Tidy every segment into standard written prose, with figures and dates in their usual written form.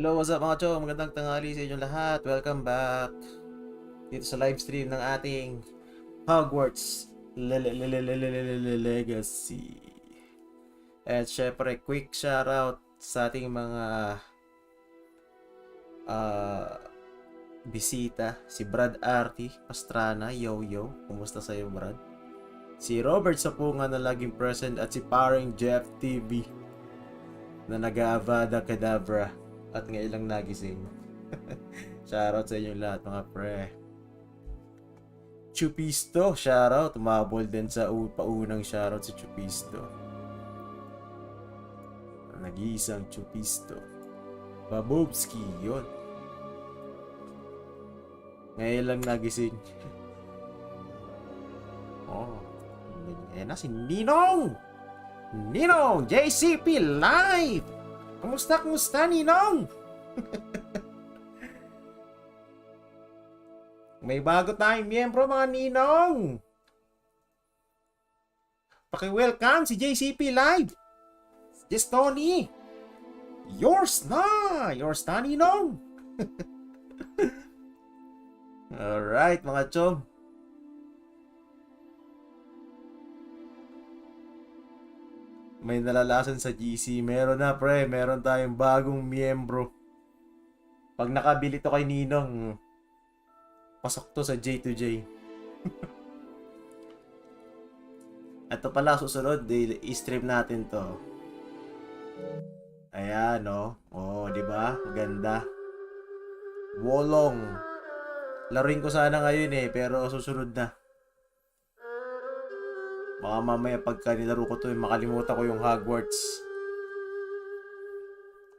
Hello, what's up mga chong? Magandang tanghali sa inyong lahat. Welcome back dito sa live stream ng ating Hogwarts Legacy. At syempre, quick shoutout sa ating mga bisita. Si Brad Arty Pastrana, yo yo. Kumusta sa'yo, Brad? Si Robert Sapunga na laging present at si paring Jeff TV na nag-Avada Kedavra at ngayon lang nagising. Shoutout sa inyo lahat mga pre. Chupisto, shoutout. Umabol din sa paunang shoutout si Chupisto. Nag-iisang Chupisto. Babovski, yun. Ngayon lang nagising. Oh, ayan na si Ninong! Ninong! JCP Live! Kumusta Ninong? May bago tayong miyembro mga Ninong. Paki-welcome si JCP Live. Yes, Tony. Yours na Ninong. Alright mga chong. May nalalasan sa GC. Meron na pre. Meron tayong bagong miyembro. Pag nakabili to kay Ninong, pasok to sa J2J. Ito pala susunod. I-stream natin to. Ayan no. Oh, di ba? Ganda. Wolong. Laruin ko sana ngayon pero susunod na. Baka mamaya pagka nilaro ko to, makalimutan ko yung Hogwarts.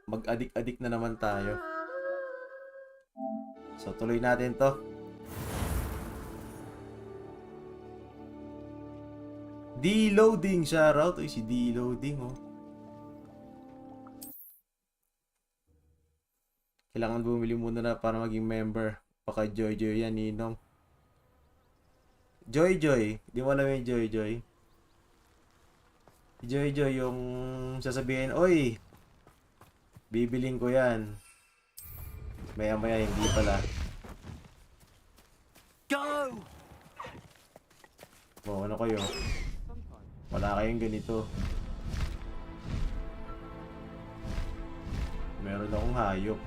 Mag-adik-adik na naman tayo. So, tuloy natin to. D-loading, shoutout. Uy, si D-loading, oh. Kailangan bumili muna na para maging member. Baka Joy-Joy yan, Ninong. Joy-Joy. Di mo alam yung Joy-Joy. Joy-Joy yung sasabihin, oy, bibiling ko yan. Maya-maya hindi pala. Go! Oh, ano kayo? Wala kayong ganito. Meron akong hayop.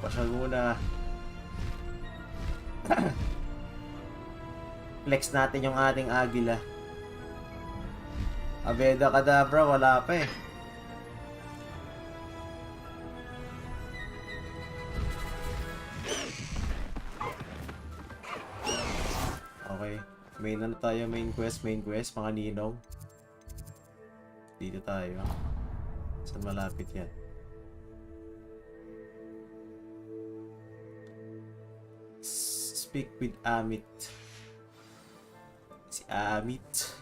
Pasyal muna. Flex natin yung ating agila. Avada Kedavra, wala pa eh. Okay. Main ano tayo? Main quest, mga Ninong. Dito tayo. Saan malapit yan? Speak with Amit. Si Amit.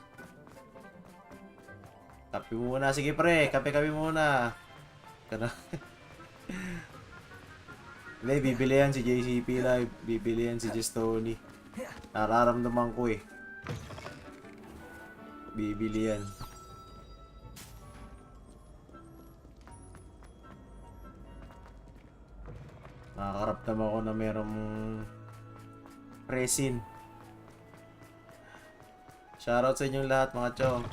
Kape muna. Sige pre, kape muna. Kana. Hindi, bibili yan si JCP Live. Bibili yan si Just Tony. Nararamdaman ko eh. Bibili yan. Nakakaramdam ako na merong resin. Shoutout sa inyong lahat mga chong.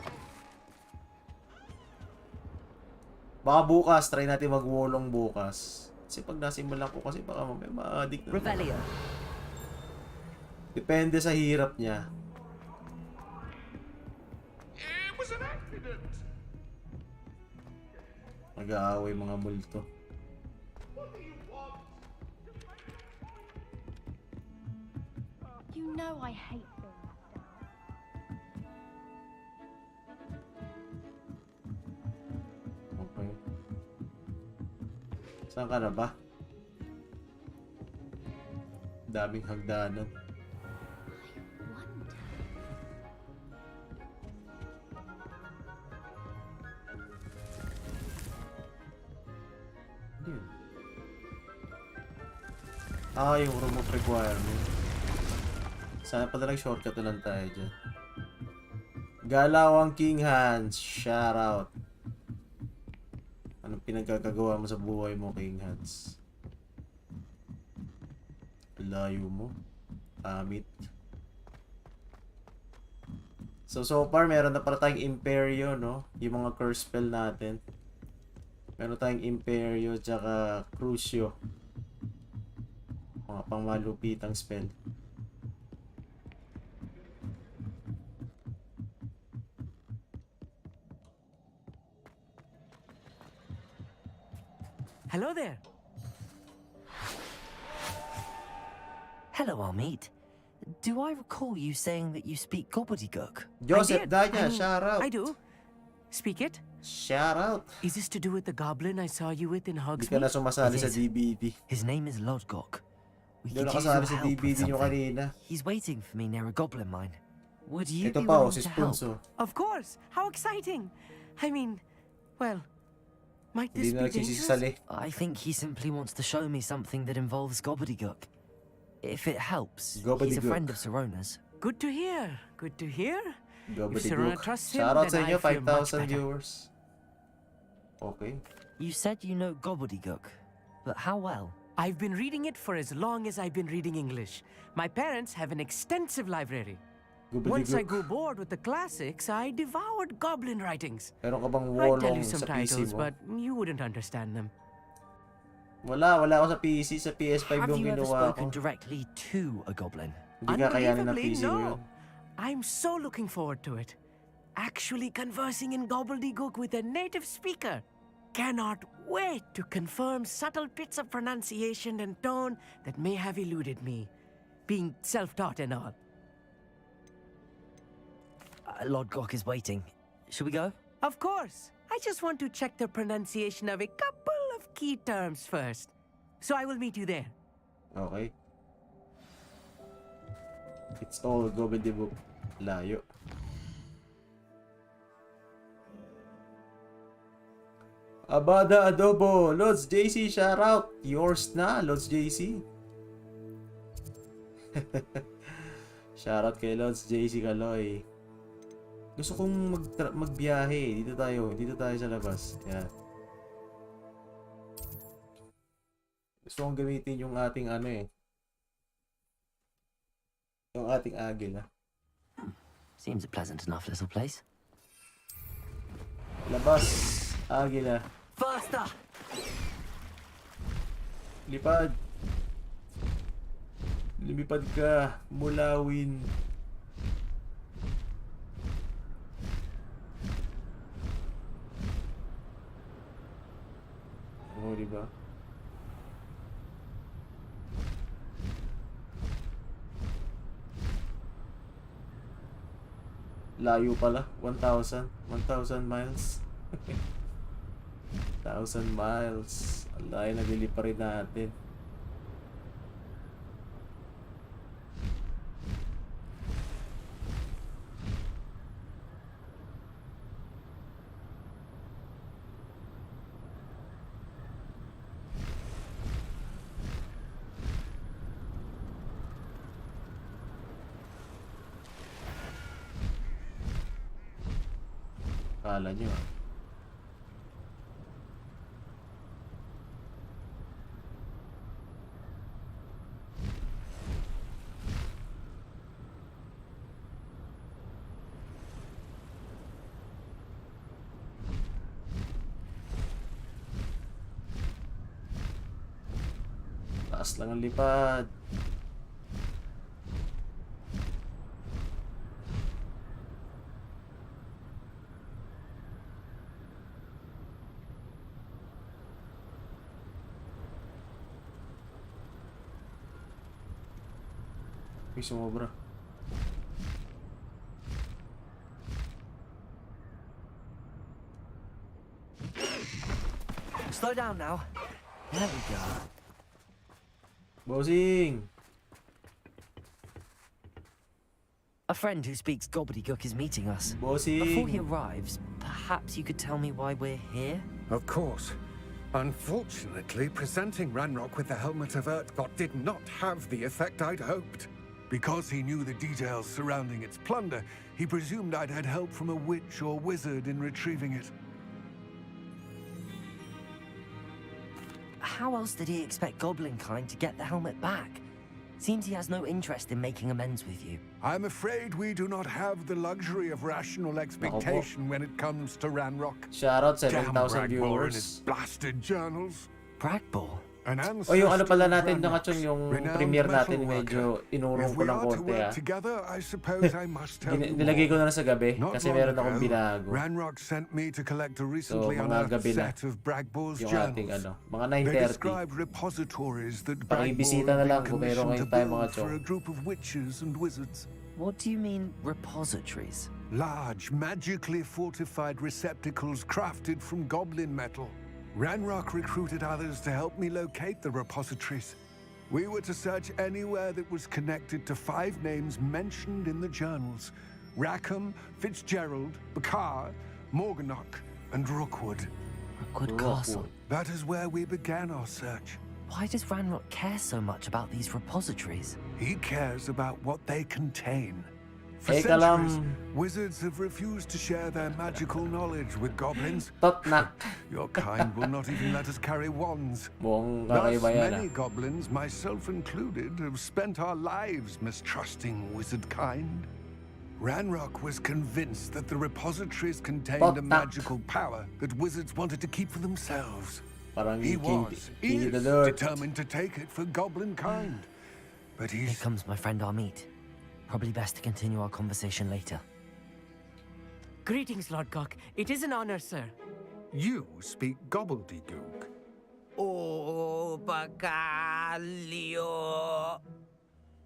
Baka bukas, try natin magwolong bukas. Kasi pag nasimulan ko kasi baka may ma-addict na. Revelio. Depende sa hirap niya. It was an accident. Nag-aaway mga multo. What do you want? You know I hate being left out. Okay. Saan ka na ba? Daming hagdanan. Wonder. Yun. Yung room of requirement. Sana pala nag-shortcut na lang tayo dyan. Galawang King Hans, shoutout. Anong pinagkakagawa mo sa buhay mo, King Hans? Layo mo. Amit. So far, meron na pala tayong Imperio, no? Yung mga curse spell natin. Meron tayong Imperio, tsaka Crucio. Mga pangmalupitang spell. Hello there. Hello, Amit. Do I recall you saying that you speak gobbledygook? Joseph I Danya, mean, shout out. I do. Speak it. Shout out. Is this to do with the goblin I saw you with in Hindi ka na Hogsmeade? sumasali It sa is. DBD. His name is Lodgok. We Hindi could na use kasali your sa help with DBD nyo something. kanina. He's waiting for me near a goblin mine. Would you Ito be pa, willing si to help? Spunso. Of course. How exciting. I mean, well, might Hindi this na be dangerous? nagsisisali. I think he simply wants to show me something that involves gobbledygook. If it helps, he's a Gobbledygook. friend of Sirona's. Good to hear. Good to hear. Gobbledygook. Sirona trusts him, Shout out sa then inyo, I feel much 5,000 better. viewers. Okay. You said you know gobbledygook, but how well? I've been reading it for as long as I've been reading English. My parents have an extensive library. Once I grew Gobbledygook. bored with the classics, I devoured goblin writings. Meron ka bang I'd tell wolong you some sa PC titles, mo? but you wouldn't understand them. Wala ako sa PC. Sa PS5 Have yung you ever ginawa ko. spoken directly to a goblin? Hindi ka kayanin ng Unbelievably, PC ko yun. no. I'm so looking forward to it. Actually conversing in gobbledygook with a native speaker. Cannot wait to confirm subtle bits of pronunciation and tone that may have eluded me, being self-taught and all. Lodgok is waiting. Should we go? Of course. I just want to check the pronunciation of a couple of key terms first. So I will meet you there. Okay. It's all gobbledygook. Layo. Abada Adobo, Lods JC, shout out. Yours na, Lods JC. Shout out kay Lods JCCALOY. Gusto kong magbiyahe. Dito tayo sa labas. Yan. Gusto kong gamitin yung ating ano eh. Yung ating agila. Seems a pleasant enough little place. Labas, agila. Faster! Lipad. Lumipad ka, mulawin. Oo, diba? Layo pala. 1,000 miles. 1,000 miles. Ang layo na lilipa rin natin. Kala nyo ah. Taas lang ang lipad. Uy, sumobra. Slow down now. There we go. Bossing! A friend who speaks gobbledygook is meeting us. Bossing! Before he arrives, perhaps you could tell me why we're here? Of course. Unfortunately, presenting Ranrock with the helmet of Urtkot did not have the effect I'd hoped. Because he knew the details surrounding its plunder, he presumed I'd had help from a witch or wizard in retrieving it. How else did he expect Goblinkind to get the helmet back? Seems he has no interest in making amends with you. I'm afraid we do not have the luxury of rational expectation when it comes to Ranrock. Shoutout Damn 7,000 Bragbor and his viewers. blasted journals. Bragbor? An O yung ano pala ancestor natin, of Nakachong, yung renowned premiere natin, metal medyo worker. inurong If ko we ng are to konti work together, I suppose I must tell you Nilagay ko more. na lang sa gabi Not kasi long meron akong ago, binago. Ranrock sent me to collect a So, recently mga unearthed gabi na set of Bragbor's yung ating journals. mga They 9:30. described repositories that Parang Bragbor ibisita na had lang been kung meron commissioned to kayong time, mga build for chong. a group of witches and wizards. What do you mean, repositories? Large, magically fortified receptacles crafted from goblin metal. Ranrock recruited others to help me locate the repositories. We were to search anywhere that was connected to 5 names mentioned in the journals: Rackham, Fitzgerald, Bakar, Morganach, and Rookwood. Rookwood Castle. That is where we began our search. Why does Ranrock care so much about these repositories? He cares about what they contain. For Eka lang. centuries, wizards have refused to share their magical knowledge with goblins. Totnak. Your kind will not even let us carry wands. Buong Thus, kakaiba yan many goblins, myself included, have spent our lives mistrusting wizard kind. Ranrock was convinced that the repositories contained a Totnak. magical power that wizards wanted to keep for themselves. Parang He is is the Lord. determined to take it for goblin kind. But Here he's... comes my friend Amit. Probably best to continue our conversation later. Greetings, Lord Cock. It is an honor, sir. You speak gobbledygook. Oh, Bagalio.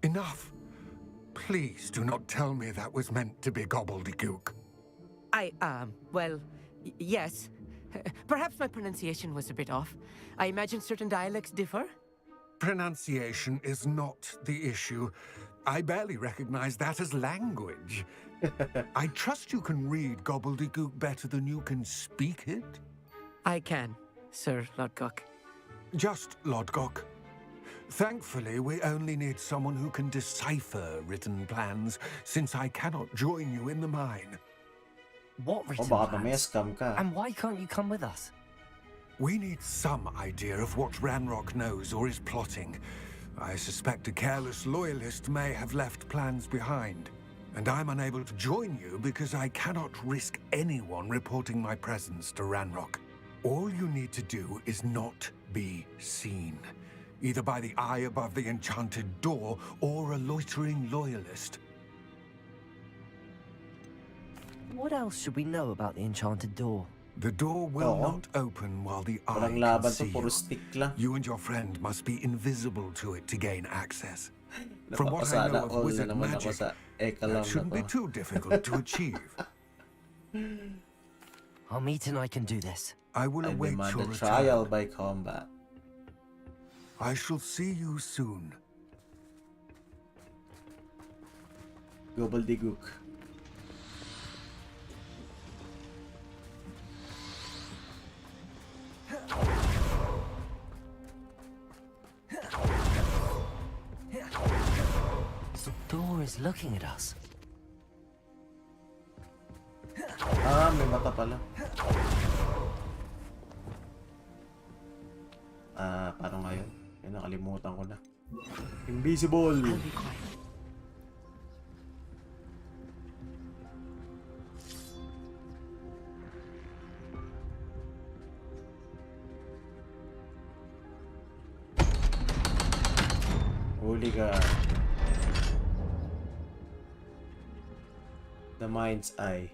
Enough. Please do not tell me that was meant to be gobbledygook. Well, yes. Perhaps my pronunciation was a bit off. I imagine certain dialects differ. Pronunciation is not the issue. I barely recognize that as language. I trust you can read gobbledygook better than you can speak it? I can, Sir Lodgok. Just Lodgok. Thankfully, we only need someone who can decipher written plans, since I cannot join you in the mine. What written baka mamaya plans? scam ka. And why can't you come with us? We need some idea of what Ranrock knows or is plotting. I suspect a careless loyalist may have left plans behind. And I'm unable to join you because I cannot risk anyone reporting my presence to Ranrock. All you need to do is not be seen, either by the eye above the enchanted door or a loitering loyalist. What else should we know about the enchanted door? The door will Oo. not open while the eye Walang can laban to, see puro you. stick lang. You and your friend must be invisible to it to gain access. From what I Napapasana know of all na wizard naman ako magic, sa eka lang that na shouldn't be to. too difficult to achieve. Amit and I can do this. I will I await demand your a trial return. by combat. I shall see you soon. Gobbledygook. The door is looking at us. May mata pala. Paano ngayon? Nakalimutan ko na. Invisible! I'll be quiet. Holy God. The mind's eye.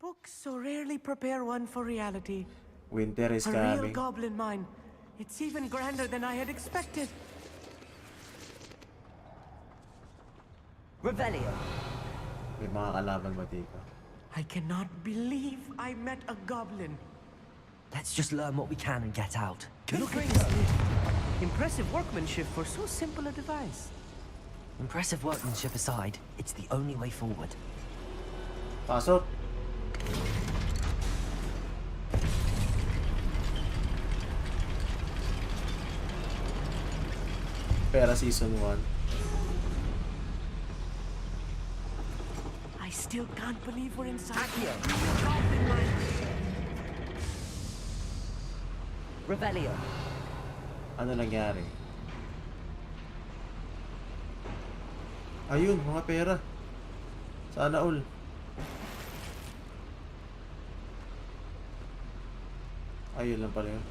Books so rarely prepare one for reality. Winter is A real coming. goblin mine. It's even grander than I had expected. Revelio. May mga kalaban ba dito? I cannot believe I met a goblin. Let's just learn what we can and get out. Look at this lid. Impressive workmanship for so simple a device. Impressive workmanship aside, it's the only way forward. Pasok! Pera Season 1. I still can't believe we're inside here. Goblin mines. Revelio. Ano nangyari? Ayun, mga pera. Sana all. Ayun lang pala yun.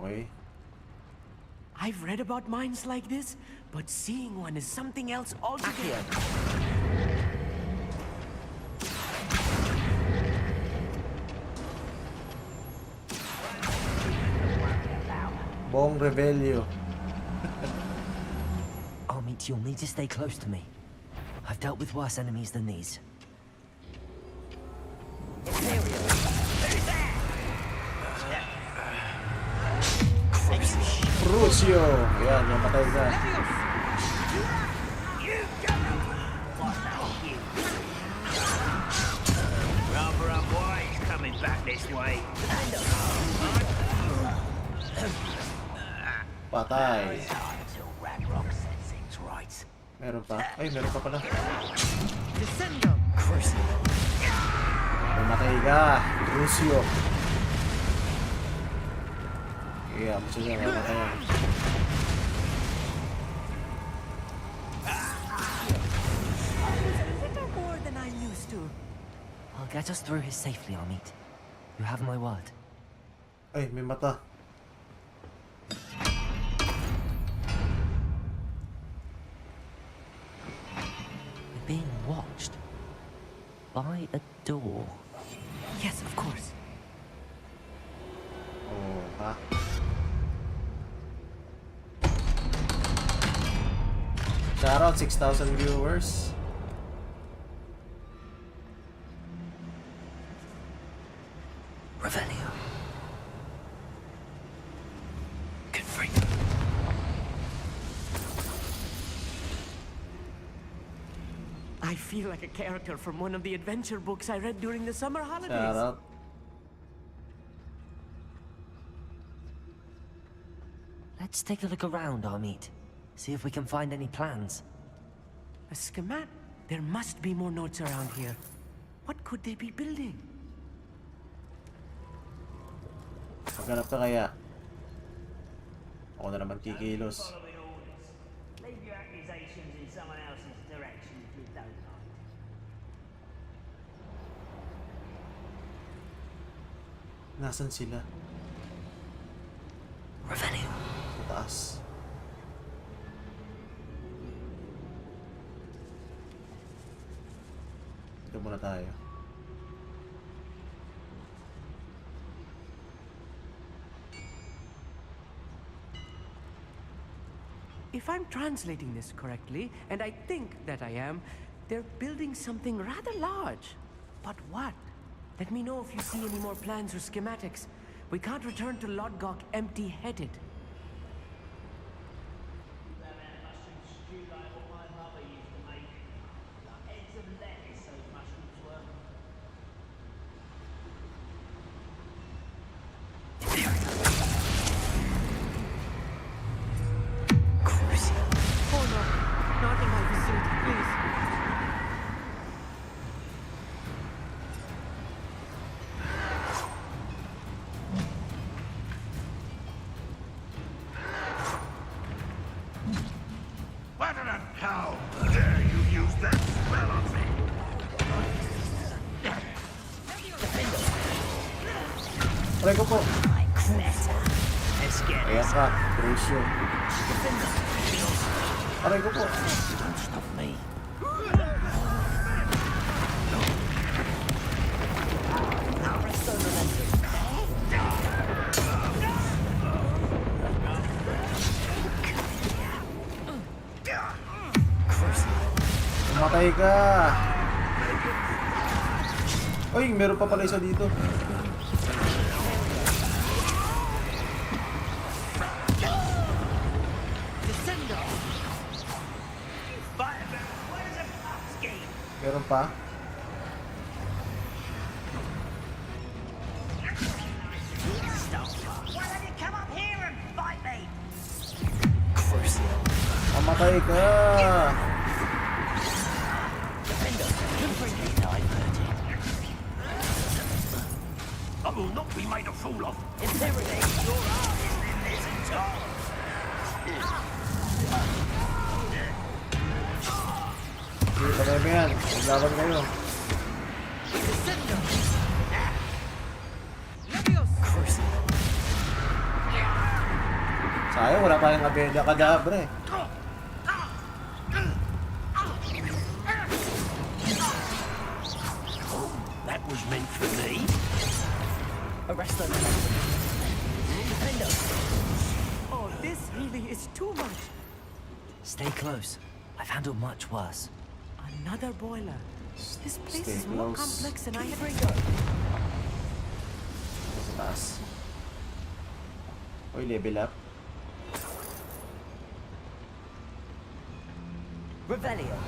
Okay. I've read about mines like this, but seeing one is something else altogether. Bong Rebelio. Amit, you'll need to stay close to me. I've dealt with worse enemies than these. Crucio. Ayan, namatay na. Rather unwise coming back this way. Patay. Until Ranrock sets things right. Meron pa. Ay, meron pa pala. Descendo. Namatay ka. Crucio. Yeah, gusto niya namatay yan. A little more than I'm used to. I'll get us through here safely, Amit. You have my word. Ay, may mata. We're being watched. By a door. Yes, of course. Oh, ha? Shoutout, 6,000 viewers. Revelio. Confront. I feel like a character from one of the adventure books I read during the summer holidays. Shoutout. Let's take a look around, Amit. See if we can find any plans. A schematic? There must be more notes around here. What could they be building? Maghanap ka kaya. Ako na naman kikilos. Following orders. Leave your accusations in someone else's direction if you don't mind. Nasaan sila? Revelio. Sa taas. Dito muna tayo. If I'm translating this correctly, and I think that I am, they're building something rather large. But what? Let me know if you see any more plans or schematics. We can't return to Lodgok empty-headed. Mushroom stew like what my mother used to make. Like heads of lettuce those mushrooms were. Oh no, not in my vicinity, please. What an how dare you use that spell on me? Aray ko po. Let's get Ayan ka. Crucio. Aray ko po. Don't stop me. Mamatay ka. Uy, meron pa pala isa dito. Descendo! Meron pa. Why don't you come up here Patay ka! I will not be made a fool of. Sige, patay mo yan. Maglaban kayo. Sayang, wala tayong abeda kadabra eh. That was meant for me. Arrest them. Oh, this really is too much. Stay close. I've handled much worse. Another boiler. This place Stay is more close. complex than I had. Sa taas. Uy, level up. Revelio.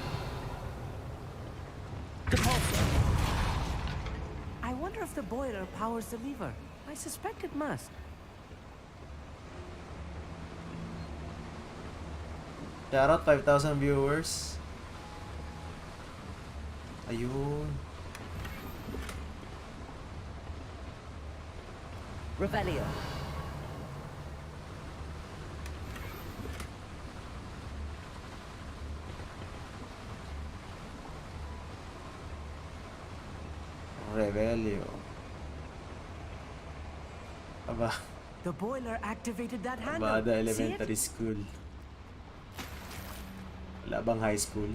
I wonder if the boiler powers the lever. I suspect it must. Shoutout 5,000 viewers. Ayun. Revelio. Revelio. Aba, The boiler activated that handle. Abada See it? Elementary School. Wala bang high school?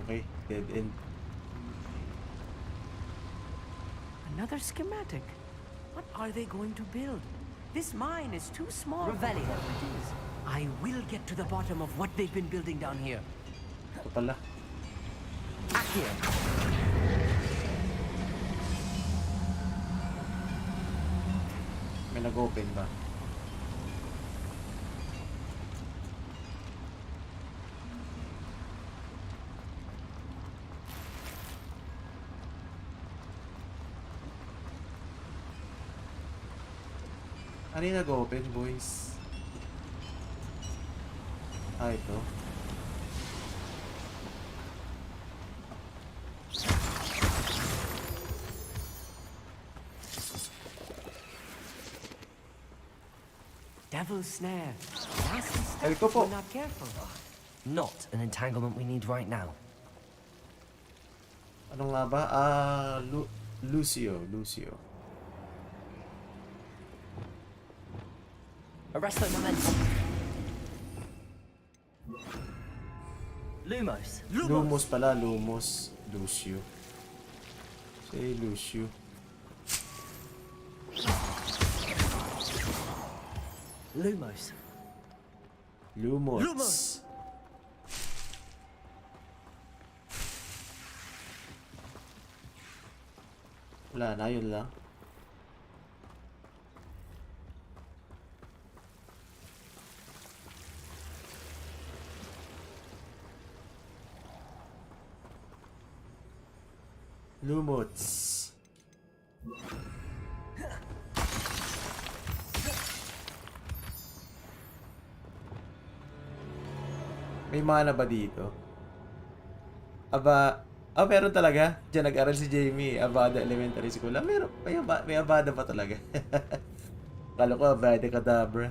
Okay, dead end. Another schematic. What are they going to build? This mine is too small. Revelio. for what it is. I will get to the bottom of what they've been building down here. Ito pala. Accio. May nag-open ba? Ano yung nag-open, boys? Ah, ito. Devil's snare. Nasty stuff Ay, ko if po. we're not careful. Not an entanglement we need right now. Ano nga ba? Lucio. Arresto momentum. Lumos. Lumos pala, Lumos. Lucio. Say Lucio. Lumos. Lumos. Wala na, yun lang. Lumots. May mana ba dito? Meron talaga. Diyan nag-aral si Jamie. Abada Elementary School. Meron. May Abada pa talaga. Kala ko Abada Kadabra.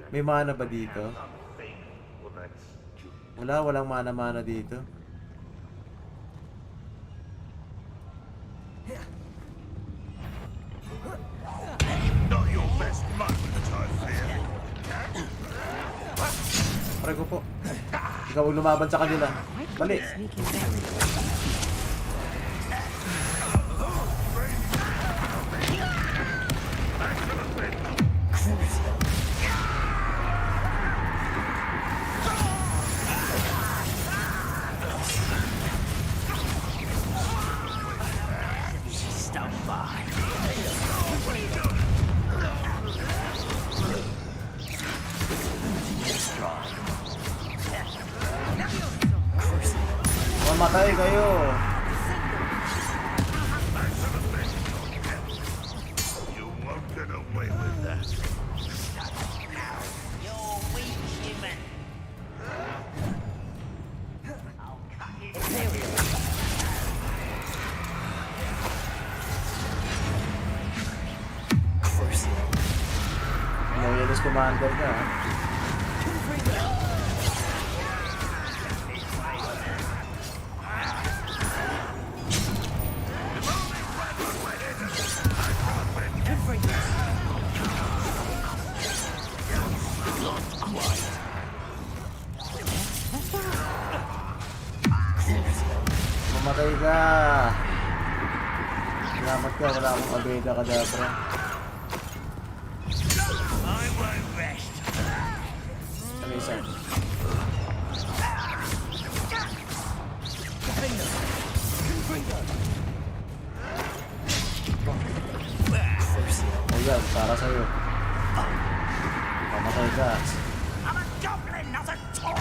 May mana ba dito? Walang mana dito. Not your best moment, I fear. Pare ko po. Ikaw ang lumaban sa kanila. Bali. Sneaking there. Stand by. kayo. You won't get away with that. You're weak, human. I'll cut it. Loyalist commander ka. Mamatay ka. Salamat ka, wala akong abeda kadabra. I won't rest. Ano isa? O yan, para sa'yo. Mamatay ka. I'm a goblin, not a toy.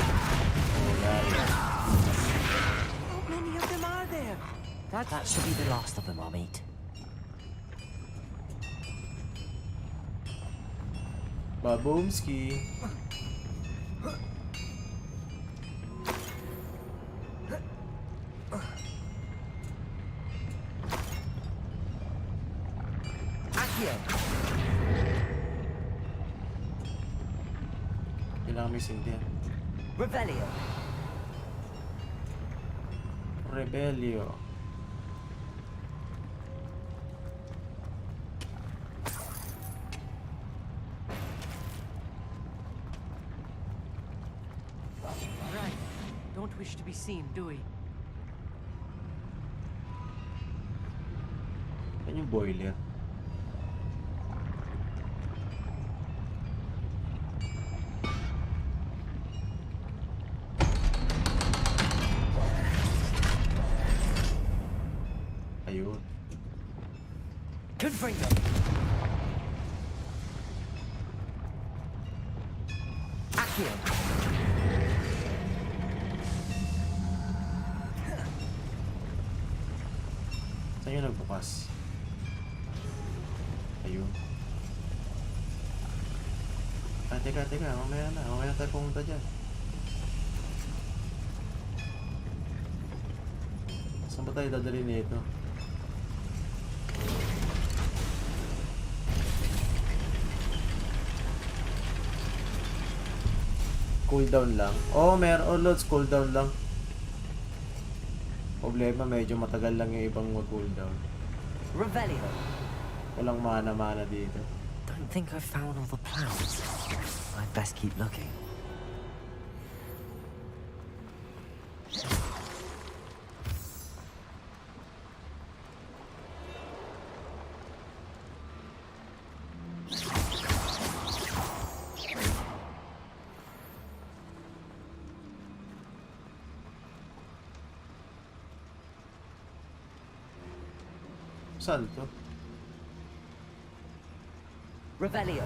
O yan. How many of them are there? That should be the last of them I'll meet. Baboomski. Accio. Kailangan may sindihan. Revelio. Rebelio. Right. Don't wish to be seen, do we? Yan yung boiler. Ayun. Confringo. Accio. Saan yung nagbukas? Ayun. Ah, teka. Mamaya na. Mamaya tayo pumunta dyan. Saan ba tayo dadalhin nito? Cooldown lang. Oh, loads cooldown lang. Problema, medyo matagal lang yung ibang mag-cooldown. Revelio. Walang mana-mana dito. Don't think I've found all the plans. I'd best keep looking. Saan to? Revelio.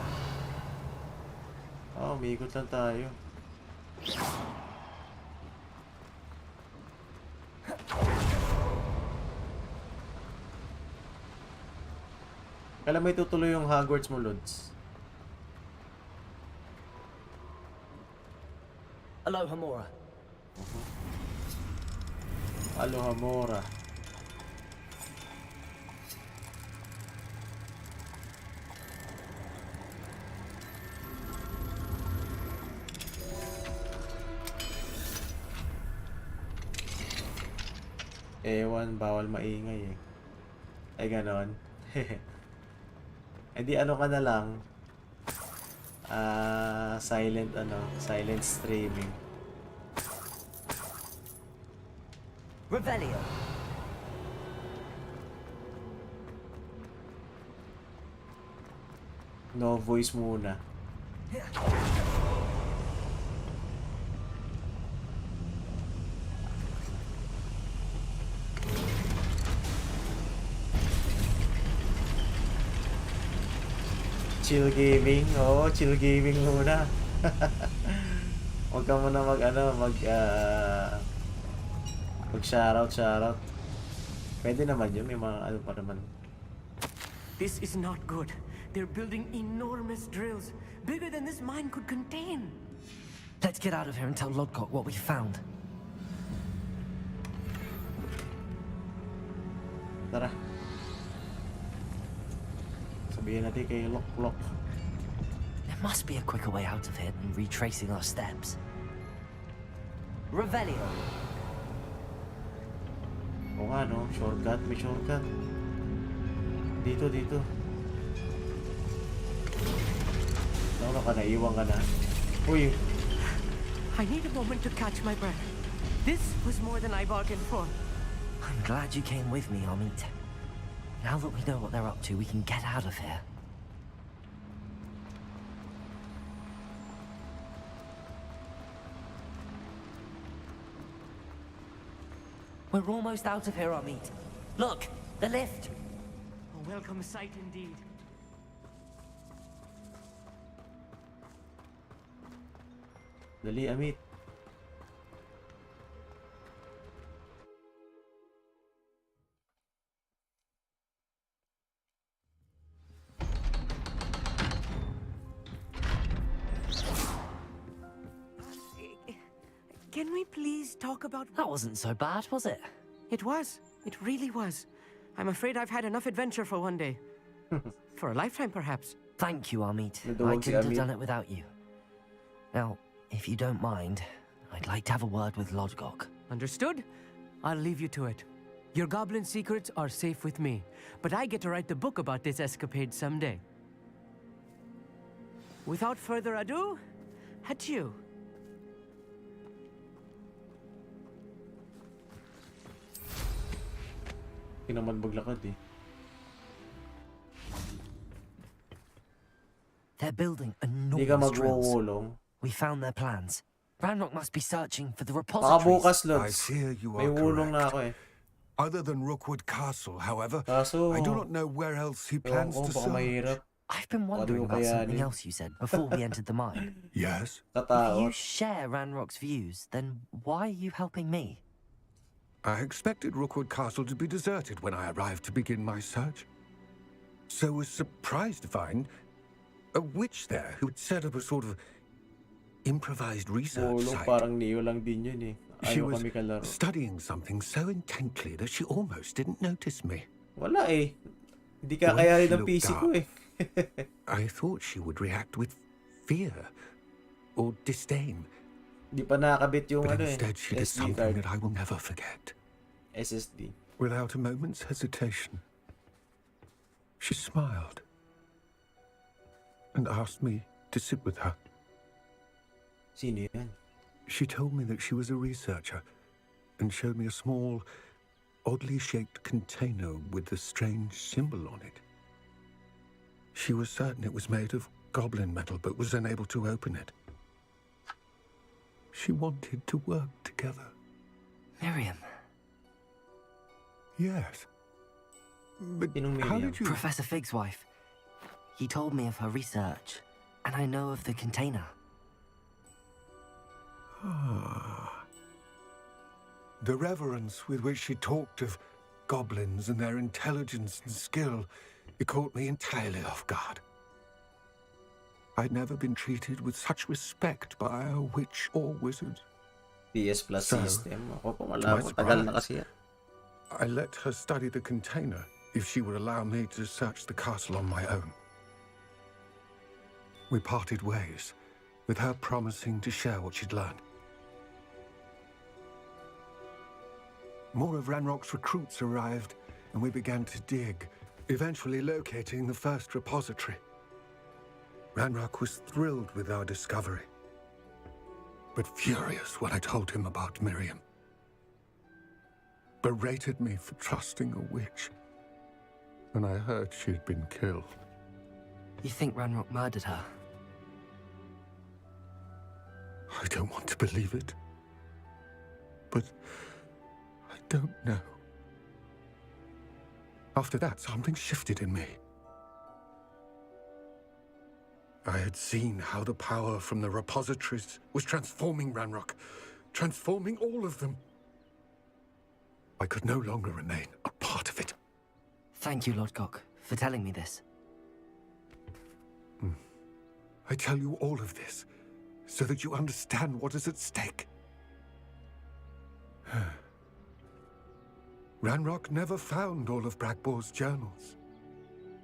Oh, umiikot lang tayo. Kailan may tutuloy yung Hogwarts mo, Lods? Aloha Mora. Aloha Mora. Ewan, bawal maingay eh. Ay ganon. Eh di ano ka na lang. Silent streaming. Revelio. No voice muna. Chill gaming. Oo, chill gaming muna. Huwag ka muna Shoutout. Pwede naman yun, may mga ano pa naman. This is not good. They're building enormous drills, bigger than this mine could contain. Let's get out of here and tell Lodgok what we found. Tara. Sabihin natin kay Lok. There must be a quicker way out of here than retracing our steps. Revelio. Oo nga no, shortcut, may shortcut. Dito. Nauna ka na, iwan ka na. Uy, I need a moment to catch my breath. This was more than I bargained for. I'm glad you came with me, Amit. Now that we know what they're up to, we can get out of here. We're almost out of here, Amit. Look, the lift. A welcome sight indeed. dali Amit. Can we please talk about... That wasn't so bad, was it? It was. It really was. I'm afraid I've had enough adventure for one day. For a lifetime, perhaps. Thank you, Amit. Naduwag I si couldn't have Amit. done it without you. Now, if you don't mind, I'd like to have a word with Lodgok. Understood? I'll leave you to it. Your goblin secrets are safe with me, but I get to write the book about this escapade someday. Without further ado, adieu. Hindi naman maglakad eh. They're building Hindi ka enormous drills. magwawulong. We found their plans. Ranrock must be searching for the Baka repositories. bukas, I Lods. fear you May are wulong na correct. ako eh. Other than Rookwood Castle, however, Kaso, I do not know where else he ewan plans ko, to baka search. mahirap. I've been What wondering do about you something kaya else you said before we entered the mine. Yes? If you Tatakot. share Ranrock's views, then why are you helping me? I expected Rookwood Castle to be deserted when I arrived to begin my search. So was surprised to find a witch there who had set up a sort of improvised research Wulong, site. parang Neo lang din yun eh. She Ayaw was kami kalaro. studying something so intently that she almost didn't notice me. Wala eh. Hindi ka When kaya she rin ng looked PC ko up, eh. I thought she would react with fear or disdain, Hindi pa nakakabit yung but ano eh. instead she did SD something card. that I will never forget. SSD. Without a moment's hesitation, she smiled and asked me to sit with her. Sino yan? She told me that she was a researcher and showed me a small, oddly shaped container with a strange symbol on it. She was certain it was made of goblin metal, but was unable to open it. She wanted to work together. Miriam. Yes. But Sinong how Miriam? did you... Professor Fig's wife. He told me of her research, and I know of the container. Ah. The reverence with which she talked of goblins and their intelligence and skill, it caught me entirely off guard. I'd never been treated with such respect by a witch or wizard. PS Plus So, system. Ako pa to wala my ko. Tagal na surprise, kasi yan. I let her study the container if she would allow me to search the castle on my own. We parted ways, with her promising to share what she'd learned. More of Ranrock's recruits arrived, and we began to dig, eventually locating the first repository. Ranrock was thrilled with our discovery, but furious when I told him about Miriam. Berated me for trusting a witch, and I heard she'd been killed. You think Ranrock murdered her? I don't want to believe it, but I don't know. After that, something shifted in me. I had seen how the power from the repositories was transforming Ranrock, transforming all of them. I could no longer remain a part of it. Thank you, Lord Gok, for telling me this. I tell you all of this so that you understand what is at stake. Ranrock never found all of Bragbor's journals,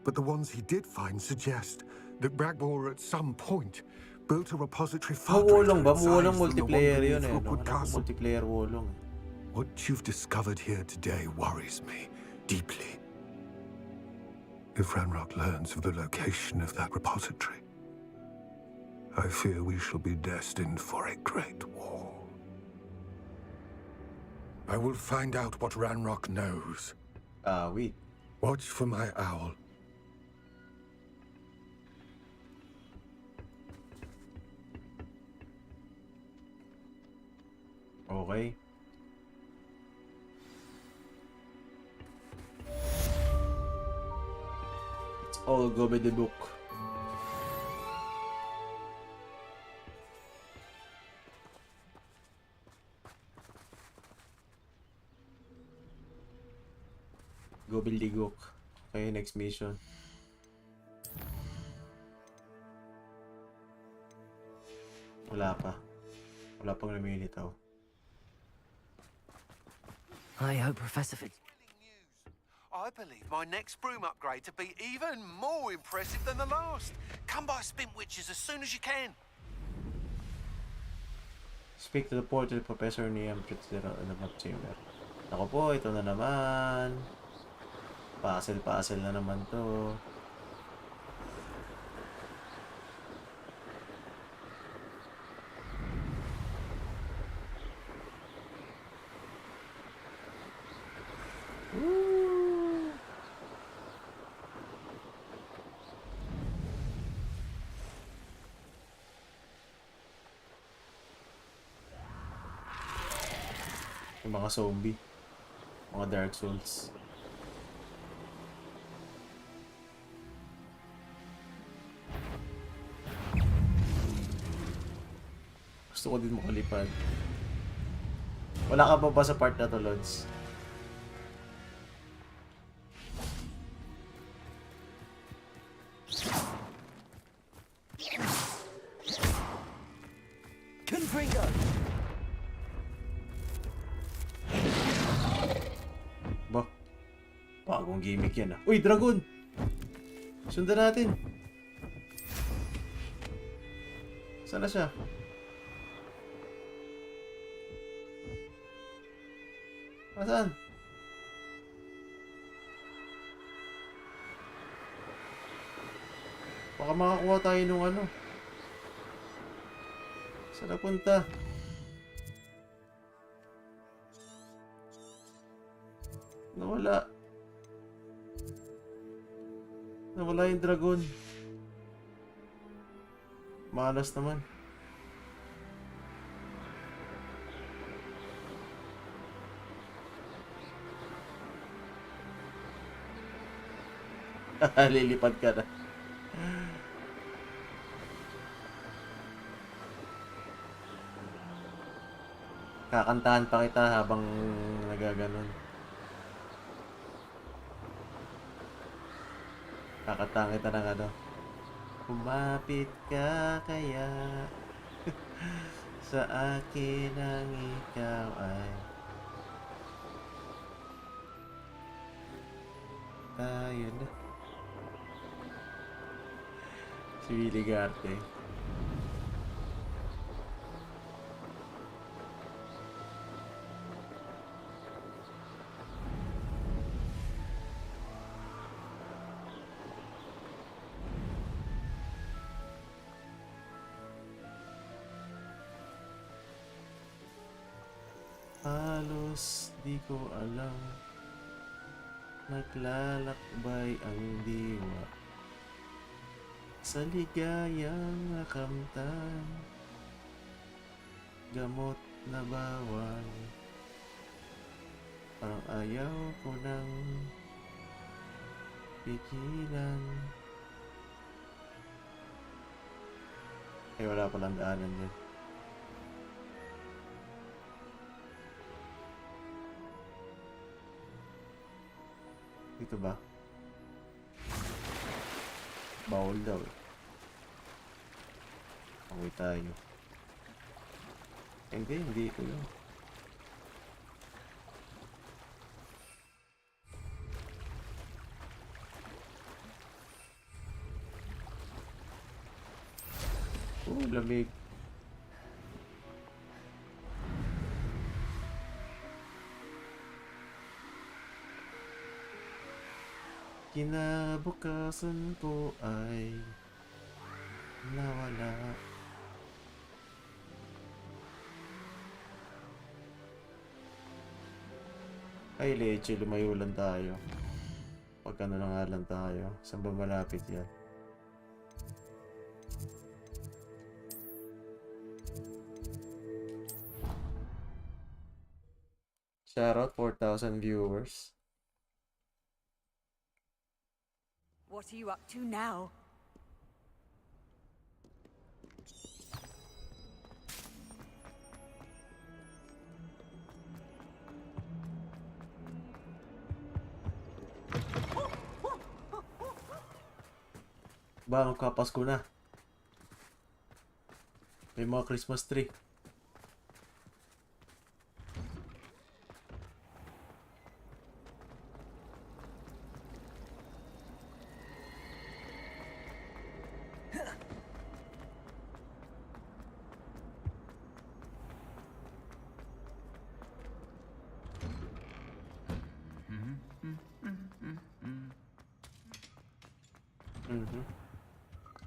but the ones he did find suggest that Bragbor at some point built a repository far Wolong ba? greater in size Wolong than the one multiplayer yun beneath eh, no? Rookwood Alam ko Castle. multiplayer Wolong. What you've discovered here today worries me deeply. If Ranrock learns of the location of that repository, I fear we shall be destined for a great war. I will find out what Ranrock knows. Wait. Watch for my owl. Okay. It's all go by the book. Gobbledygook. Okay, next mission. Wala pa. Wala pang lumilitaw. I hope Professor Fitz... I believe my next broom upgrade to be even more impressive than the last. Come by Spintwitches as soon as you can. Speak to the portal professor ni Fitzgerald in the map chamber. Ako po, ito na naman. Puzzle na naman to. Woo! Yung mga zombie. Mga Dark Souls. Gusto ko din makalipad. Wala ka pa ba sa part na to, Lods? Confringo! Ba? Bagong gimmick yan ah. Uy, dragon! Sundan natin. Saan na siya? Saan? Baka makakuha tayo nung ano. Saan napunta? Nawala. Nawala yung dragon. Malas naman. Lilipad ka na. Kakantahan pa kita habang nagaganon. Kakantahan kita ng ano. Kumapit ka kaya sa akin ang ikaw ay tayo na. Si Willie Garte. Halos di ko alam, naglalakbay ang diwa sa ligayang nakamtan, gamot na bawal, parang ayaw ko nang pigilan. Ay, wala palang daanan yun. Dito ba? Bawal daw eh. Away tayo. Hindi ko yun. Lamig. Kinabukasan ko ay nawala. Ay, leche, lumayo lang tayo. Pagkano na nga lang tayo. Saan ba malapit yan? Shoutout, 4,000 viewers. What are you up to now? Ba, magkapasko na. May mga Christmas tree.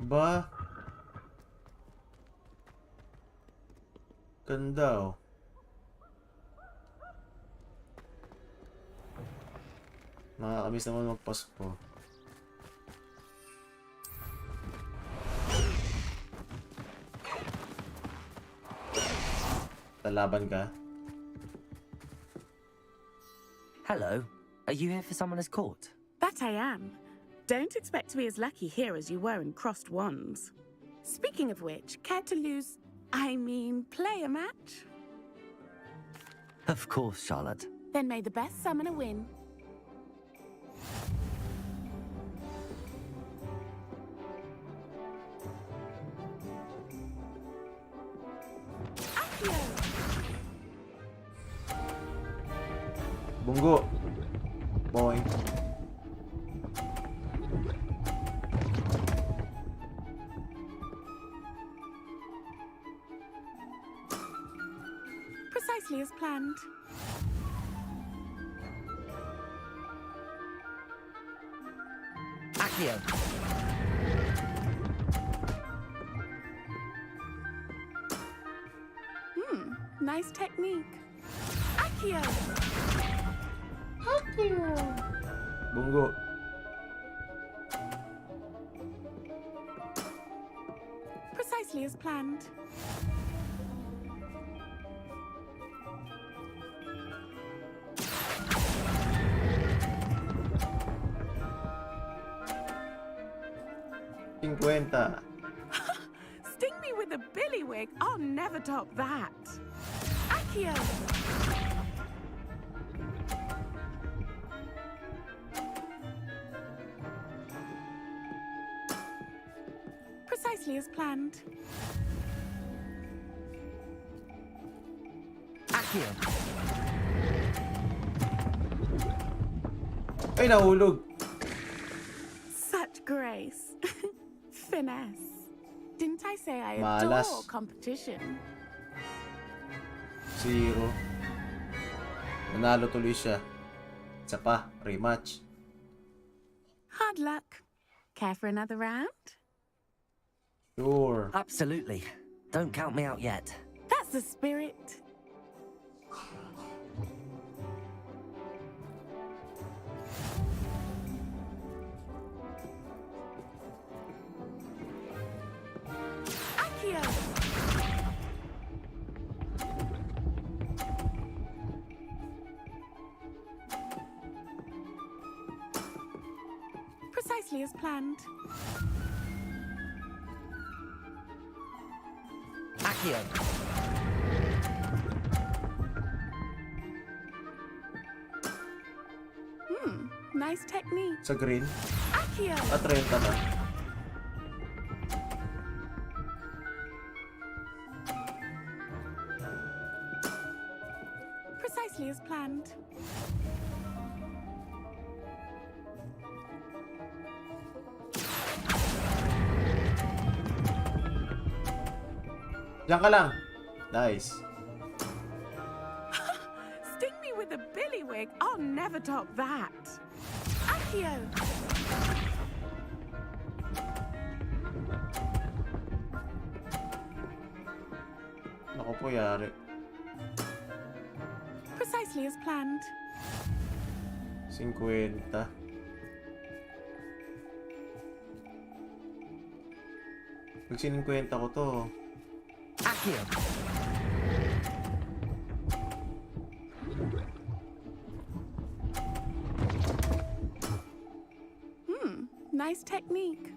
Ba? Ganda oh. Nakakamiss naman magpasko. Lalaban ka? Hello. Are you here for Summoner's Court? That I am. Don't expect to be as lucky here as you were in Crossed Wands. Speaking of which, care to play a match? Of course, Charlotte. Then may the best summoner win. Accio! Bungo. Boing. Precisely as planned. Accio. Nice technique. Accio! Bungo. Precisely as planned. Cinquenta. Sting me with a billywig. I'll never top that. Accio! Precisely as planned. Accio. Ay, nahulog. Such grace. Finesse. Didn't I say I Malas. adore competition? 0. Nanalo tuloy siya. Isa pa, rematch. Hard luck. Care for another round? Sure. Absolutely. Don't count me out yet. That's the spirit. Accio! Precisely as planned. Accio. Nice technique. Sa green. Accio. At 30 na. Precisely as planned. Diyan ka lang. Nice. Sting me with a billywig. I'll never top that. Accio. Ako po yari. Precisely as planned. 50. Pag siningkwenta ko to, Accio. Nice technique.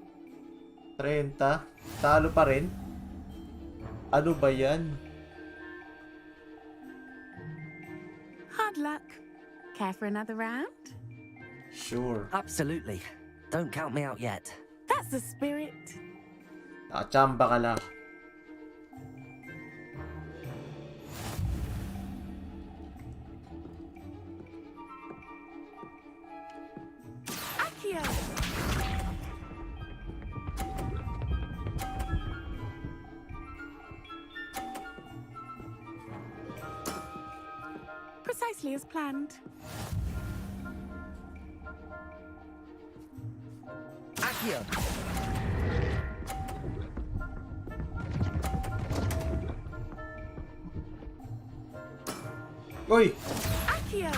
30. Talo pa rin? Ano ba yan? Hard luck. Care for another round? Sure. Absolutely. Don't count me out yet. That's the spirit. Nakachamba ka lang. Accio. Precisely as planned. Accio. Uy! Accio.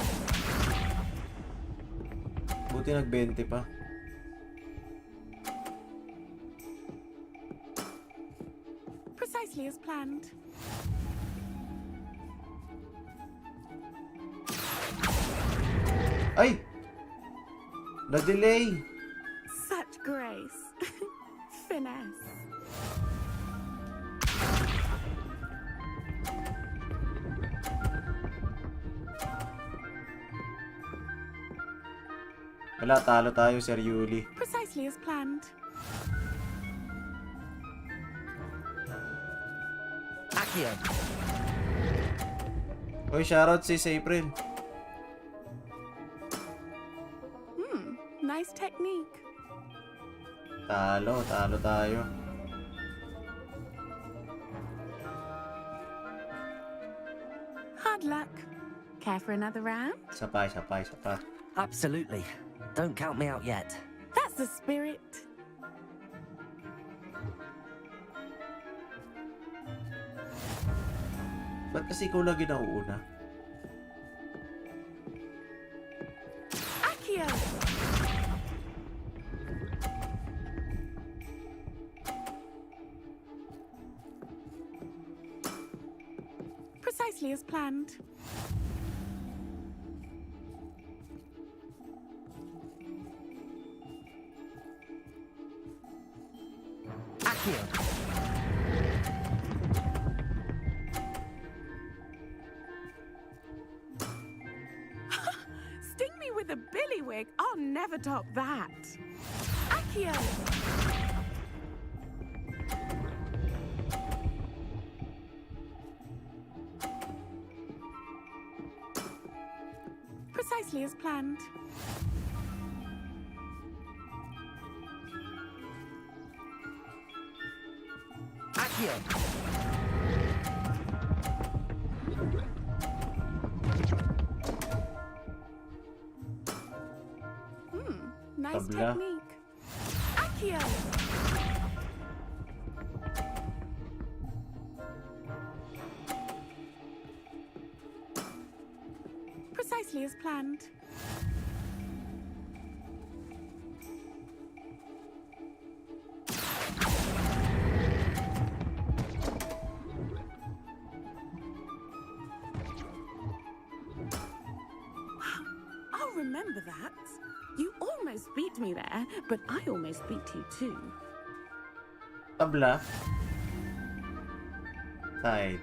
Buti nag-20 pa. Precisely as planned. Ay! Na-delay! Such grace. Finesse. Wala, talo tayo, Sir Yuli. Precisely as planned. Accio. Uy, shoutout si April. Nice technique. Talo tayo. Hard luck. Care for another round? Isa pa. Absolutely. Don't count me out yet. That's the spirit. Ba't kasi ikaw lagi nauuna? Accio. Precisely as planned. Accio. Sting me with a billywig. I'll never top that. Accio. Precisely as planned. Accio. Nice Tabla. technique. Accio. Precisely as planned. I'll remember that. You almost beat me there, but I almost beat you too. Tabla. Tied.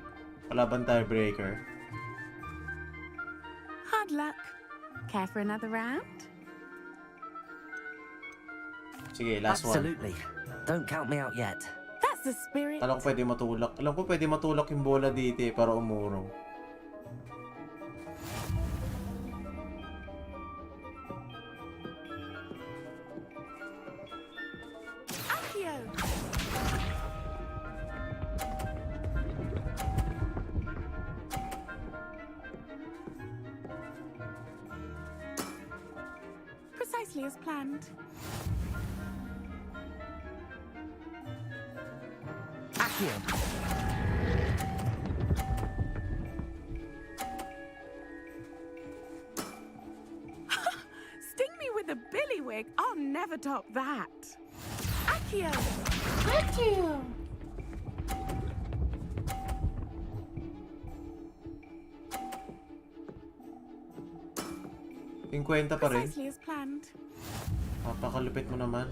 Wala bang tiebreaker? Hard luck. Care for another round? Sige, last one. Absolutely. Don't count me out yet. That's the spirit. Alam ko pwede matulak. Alam ko pwede matulak yung bola dito eh, para umurong. Accio! Precisely as planned. Accio. Sting me with a billywig. I'll never top that. Accio! Accio! 50 pa rin. Precisely as planned. Papakalupit mo naman.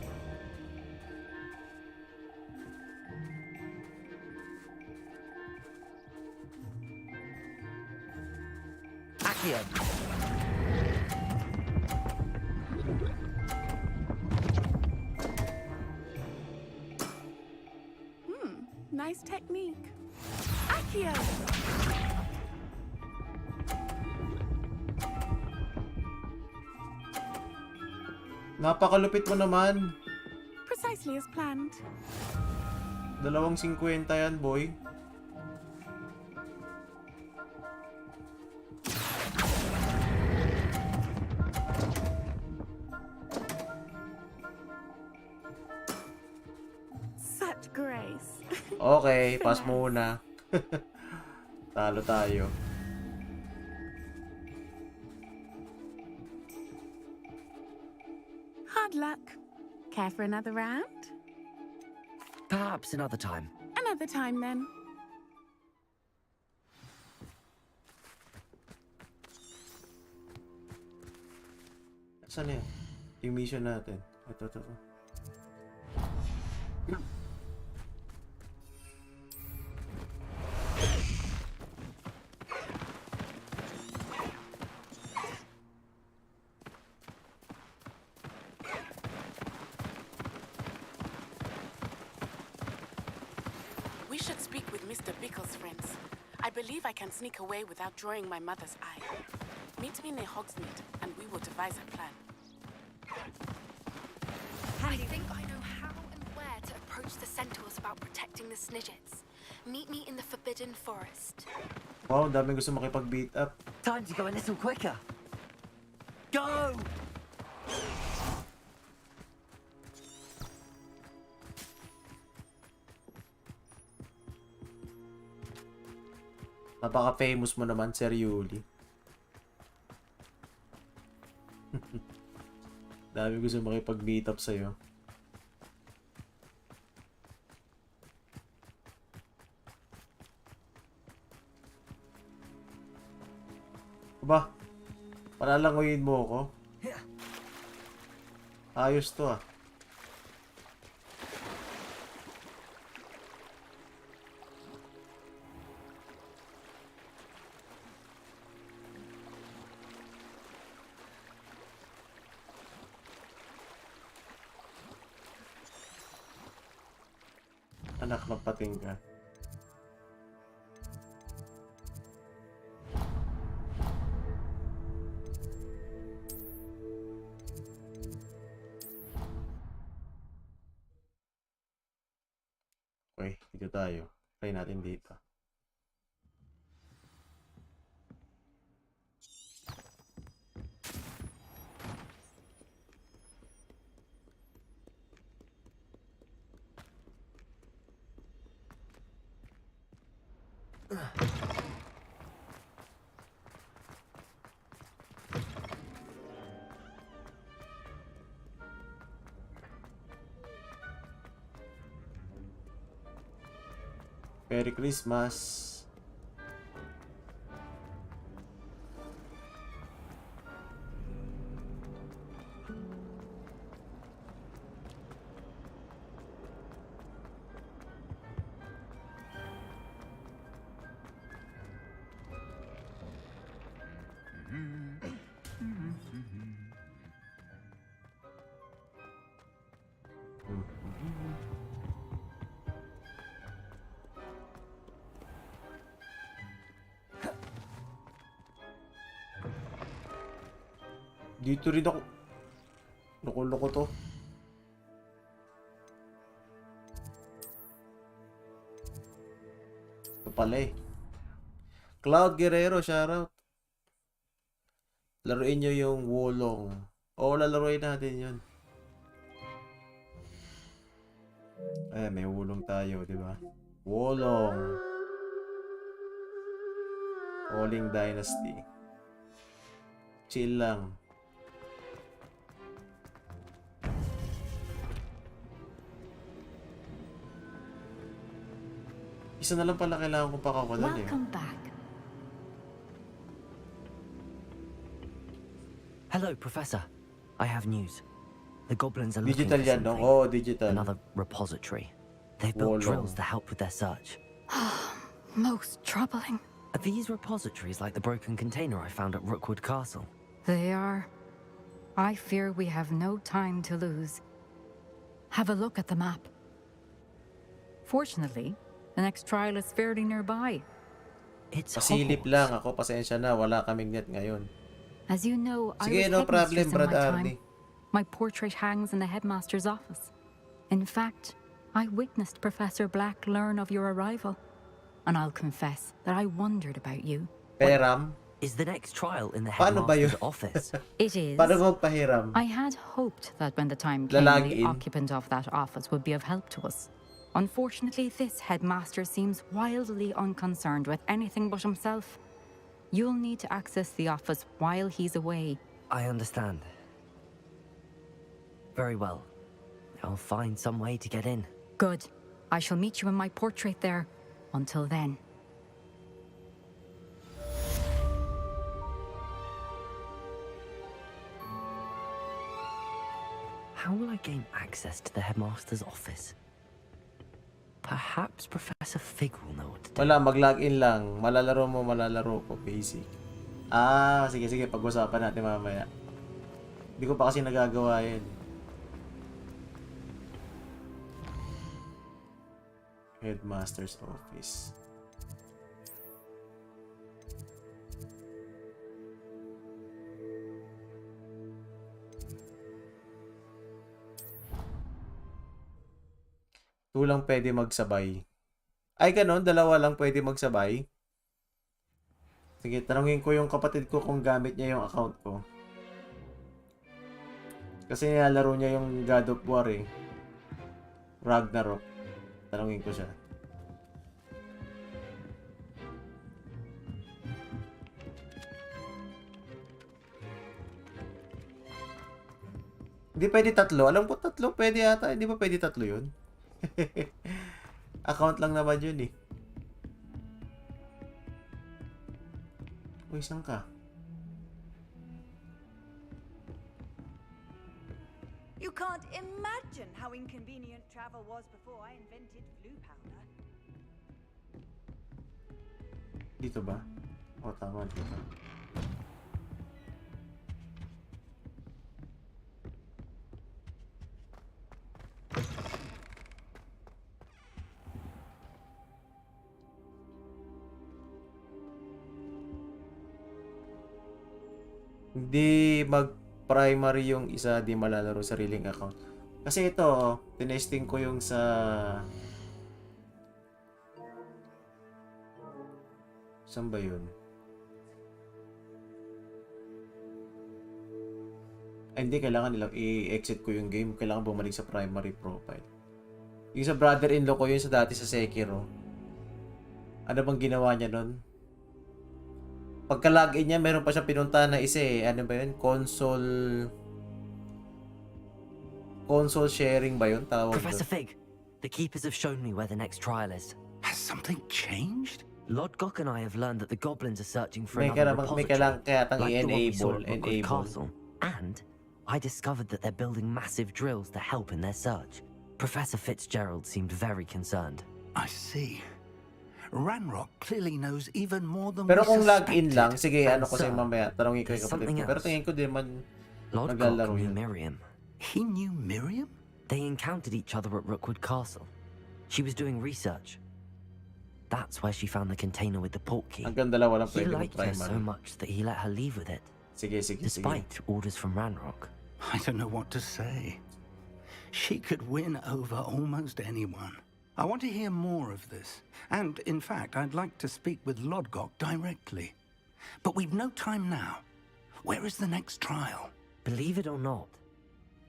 Accio. Nice technique. Accio! Napakalupit mo naman. Precisely as planned. 2.50 yan, boy. Such grace. Okay, pass muna. Talo tayo. Hard luck. Care for another round? Perhaps another time. Another time then. Saan yan? Yung mission natin. Ito. We should speak with Mr. Bickle's friends. I believe I can sneak away without drawing my mother's eye. Meet me near Hogsmeade, and we will devise a plan. I think I know how and where to approach the centaurs about protecting the Snidgets. Meet me in the Forbidden Forest. Wow, daming gusto makipag-beat up. Time to go a little quicker. Go! Napaka-famous mo naman, Sir Yuli. Dami gusto makipag-meet up sa'yo. Aba, palalangoyin mo ako. Ayos to ah. Anak ng pating ka. Okay, dito tayo. Try natin dito. Merry Christmas. Dito rin ako. Loko-loko to. Ito pala eh. Cloud Guerrero, shoutout. Laruin nyo yung Wolong. Oo, lalaruin natin yun. Ay, may Wolong tayo, di ba? Wolong. Wolong Dynasty. Chill lang. Isa na lang pala kailangan kong pakawalan eh. Welcome back. Hello, Professor. I have news. The goblins are looking Digital for yan, no? something. Oh, digital. Another repository. They've built Wolong. drills to help with their search. Most troubling. Are these repositories like the broken container I found at Rookwood Castle? They are. I fear we have no time to lose. Have a look at the map. Fortunately, the next trial is fairly nearby. It's Pasilip Hogwarts. lang ako. Pasensya na. Wala kaming net ngayon. As you know, Sige, I no was problem, headmistress in Brad my time. Arnie. My portrait hangs in the headmaster's office. In fact, I witnessed Professor Black learn of your arrival. And I'll confess that I wondered about you. Peram? Is the next trial in the Paano ba yun? headmaster's office? It is. Paano magpahiram? I had hoped that when the time came, Lalag the in. occupant of that office would be of help to us. Unfortunately, this headmaster seems wildly unconcerned with anything but himself. You'll need to access the office while he's away. I understand. Very well. I'll find some way to get in. Good. I shall meet you in my portrait there. Until then. How will I gain access to the headmaster's office? Perhaps Professor Fig will know what to do. Wala, mag-login lang. Malalaro ko, basic. Ah, sige, pag-usapan natin mamaya. Hindi ko pa kasi nagagawa yun. Headmaster's office. Ito lang pwede magsabay. Ay, ganon. Dalawa lang pwede magsabay. Sige, tanungin ko yung kapatid ko kung gamit niya yung account ko. Kasi nilalaro niya yung God of War eh. Ragnarok. Tanungin ko siya. Hindi pwede tatlo. Alam ko tatlo pwede yata. Hindi ba pwede tatlo yun? Account lang naman yun eh. Uy, saan ka? You can't imagine how inconvenient travel was before I invented blue powder. Dito ba? O, tama. Dito. Hindi mag-primary yung isa, di malalaro sariling account. Kasi ito, tinesting ko yung sa... Saan ba yun? Ay, hindi, kailangan nilang i-exit ko yung game. Kailangan bumalik sa primary profile. Yung sa brother-in-law ko yun sa dati sa Sekiro. Ano bang ginawa niya nun? Pagka-login niya, meron pa siya pinuntahan na isa eh. Ano ba yun? Console sharing ba yun? Tawag Professor Fig, the keepers have shown me where the next trial is. Has something changed? Lodgok and I have learned that the goblins are searching for May another kailangan repository, kaya tang like the one we saw i-enable. at Rookwood Castle. And I discovered that they're building massive drills to help in their search. Professor Fitzgerald seemed very concerned. I see. Ranrock clearly knows even more than Pero we kung login suspected. lang, sige, And ano ko sa'yo sir, mamaya. Tanongin ko yung there's kapatid something ko. Pero else. tingin ko din man Lodgok naglalaro knew yun. Miriam. He knew Miriam? They encountered each other at Rookwood Castle. She was doing research. That's where she found the container with the port key. Hanggang dalawa lang He pwede liked her so mag-primary. much that he let her leave with it. Sige. Despite orders from Ranrock. I don't know what to say. She could win over almost anyone. I want to hear more of this. And, in fact, I'd like to speak with Lodgok directly. But we've no time now. Where is the next trial? Believe it or not,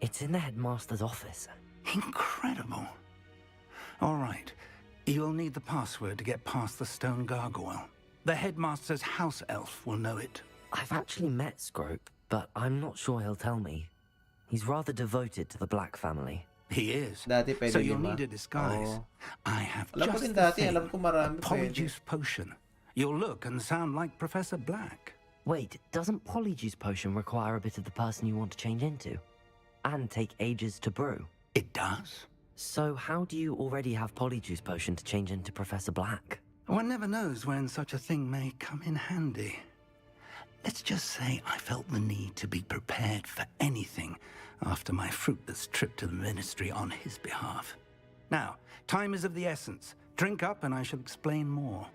it's in the headmaster's office. Incredible. All right. You'll need the password to get past the stone gargoyle. The headmaster's house elf will know it. I've actually met Scrope, but I'm not sure he'll tell me. He's rather devoted to the Black family. He is. Dati pwede So you'll lima. need a disguise. Oo. I have Alam ko just din the dati, thing. alam ko marami A pwede. polyjuice potion. You'll look and sound like Professor Black. Wait, doesn't Polyjuice Potion require a bit of the person you want to change into? And take ages to brew? It does. So how do you already have Polyjuice Potion to change into Professor Black? One never knows when such a thing may come in handy. Let's just say I felt the need to be prepared for anything after my fruitless trip to the Ministry on his behalf. Now, time is of the essence. Drink up and I shall explain more.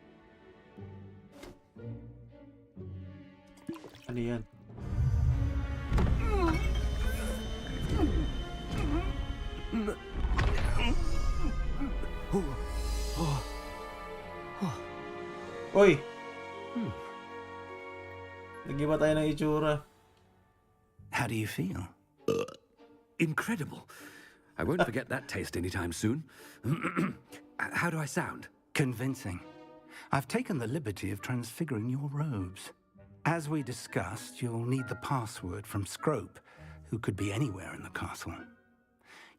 Ano yan? Uy! Nag-iba tayo ng itsura. How do you feel? Incredible. I won't forget that taste anytime soon. How do I sound? Convincing. I've taken the liberty of transfiguring your robes. As we discussed, you'll need the password from Scrope, who could be anywhere in the castle.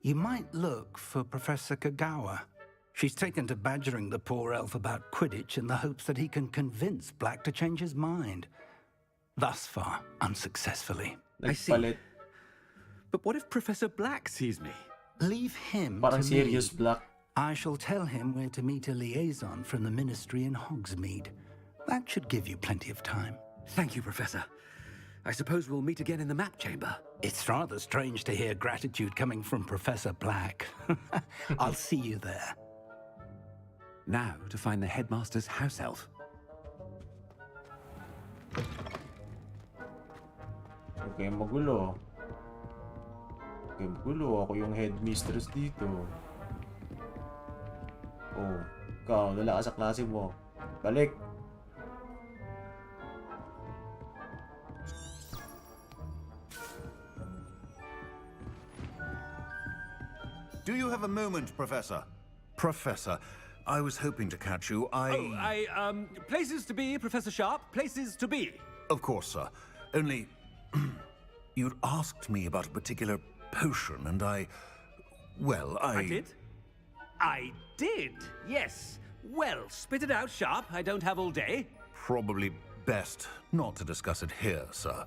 You might look for Professor Kagawa. She's taken to badgering the poor elf about Quidditch in the hopes that he can convince Black to change his mind. Thus far, unsuccessfully. I see. But what if Professor Black sees me? Leave him Parang to serious me. Black. I shall tell him where to meet a liaison from the Ministry in Hogsmeade. That should give you plenty of time. Thank you, Professor. I suppose we'll meet again in the map chamber. It's rather strange to hear gratitude coming from Professor Black. I'll see you there. Now to find the headmaster's house elf. Okay, magulo. Okay, magulo. Ako yung headmistress dito. Oh, ikaw, dala ka sa klase mo. Balik. Do you have a moment, Professor? Professor, I was hoping to catch you. Places to be, Professor Sharp. Places to be. Of course, sir. Only, you'd asked me about a particular potion, and well, I did? I did, yes. Well, spit it out, Sharp. I don't have all day. Probably best not to discuss it here, sir.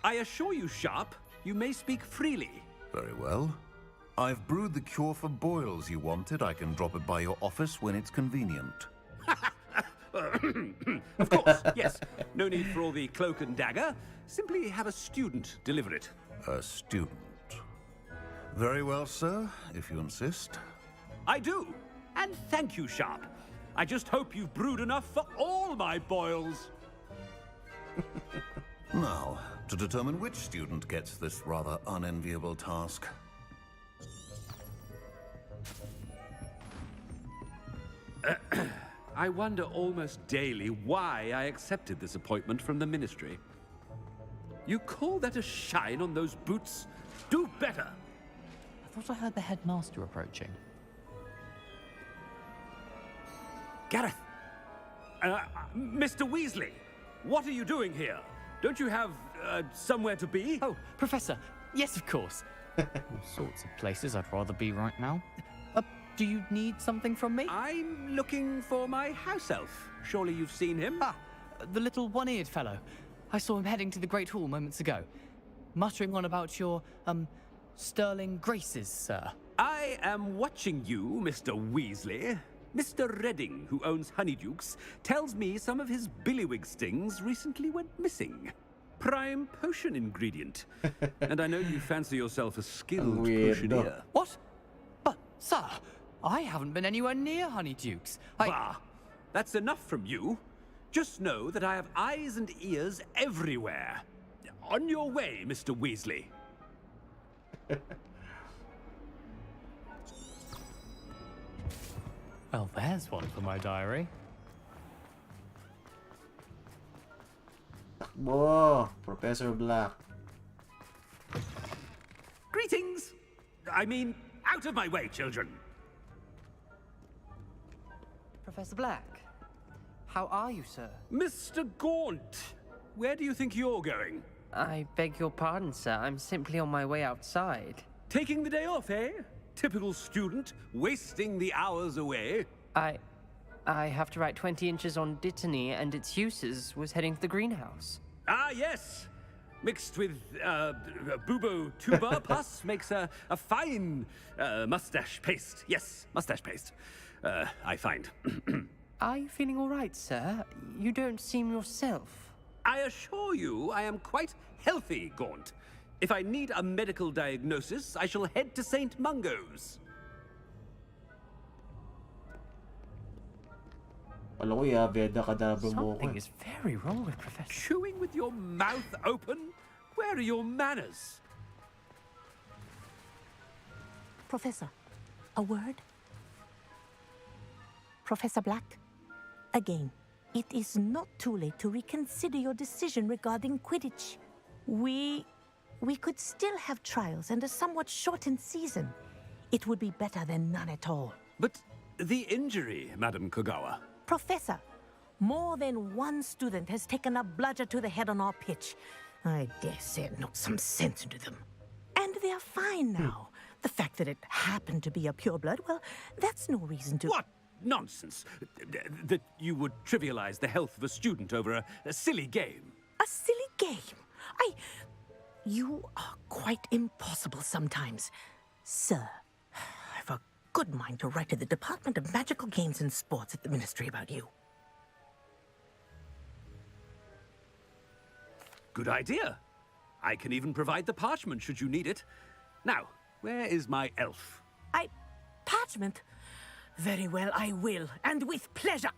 I assure you, Sharp, you may speak freely. Very well. I've brewed the cure for boils you wanted. I can drop it by your office when it's convenient. Of course, yes. No need for all the cloak and dagger. Simply have a student deliver it. A student. Very well, sir, if you insist. I do. And thank you, Sharp. I just hope you've brewed enough for all my boils. Now, to determine which student gets this rather unenviable task. I wonder almost daily why I accepted this appointment from the Ministry. You call that a shine on those boots? Do better! I thought I heard the headmaster approaching. Gareth! Mr. Weasley! What are you doing here? Don't you have, somewhere to be? Oh, Professor, yes, of course. All sorts of places I'd rather be right now. Do you need something from me? I'm looking for my house elf. Surely you've seen him? Ah, the little one-eared fellow. I saw him heading to the Great Hall moments ago, muttering on about your, sterling graces, sir. I am watching you, Mr. Weasley. Mr. Redding, who owns Honeydukes, tells me some of his billywig stings recently went missing. Prime potion ingredient. And I know you fancy yourself a skilled potioneer. What? But, sir, I haven't been anywhere near Honeydukes. Bah! That's enough from you. Just know that I have eyes and ears everywhere. On your way, Mr. Weasley. Well, there's one for my diary. Takbo, Professor Black. Greetings! I mean, out of my way, children! Professor Black, how are you, sir? Mr. Gaunt, where do you think you're going? I beg your pardon, sir. I'm simply on my way outside. Taking the day off, eh? Typical student, wasting the hours away. I have to write 20 inches on Dittany and its uses. Was heading to the greenhouse. Ah, yes! Mixed with, bubo tuba pus makes a fine, mustache paste. Yes, mustache paste. I find. Are you feeling all right, sir? You don't seem yourself. I assure you I am quite healthy, Gaunt. If I need a medical diagnosis, I shall head to St. Mungo's. Alam ko, Veda kadabra mo ko. Something is very wrong with Professor. Chewing with your mouth open? Where are your manners? Professor, a word? Professor Black, again, it is not too late to reconsider your decision regarding Quidditch. We could still have trials and a somewhat shortened season. It would be better than none at all. But the injury, Madam Kogawa. Professor, more than one student has taken a bludger to the head on our pitch. I dare say it knocked some sense into them. And they are fine now. The fact that it happened to be a pureblood, well, that's no reason to... What nonsense! That you would trivialize the health of a student over a silly game. A silly game? You are quite impossible sometimes. Sir, I've a good mind to write to the Department of Magical Games and Sports at the Ministry about you. Good idea. I can even provide the parchment should you need it. Now, where is my elf? Parchment? Very well, I will, and with pleasure.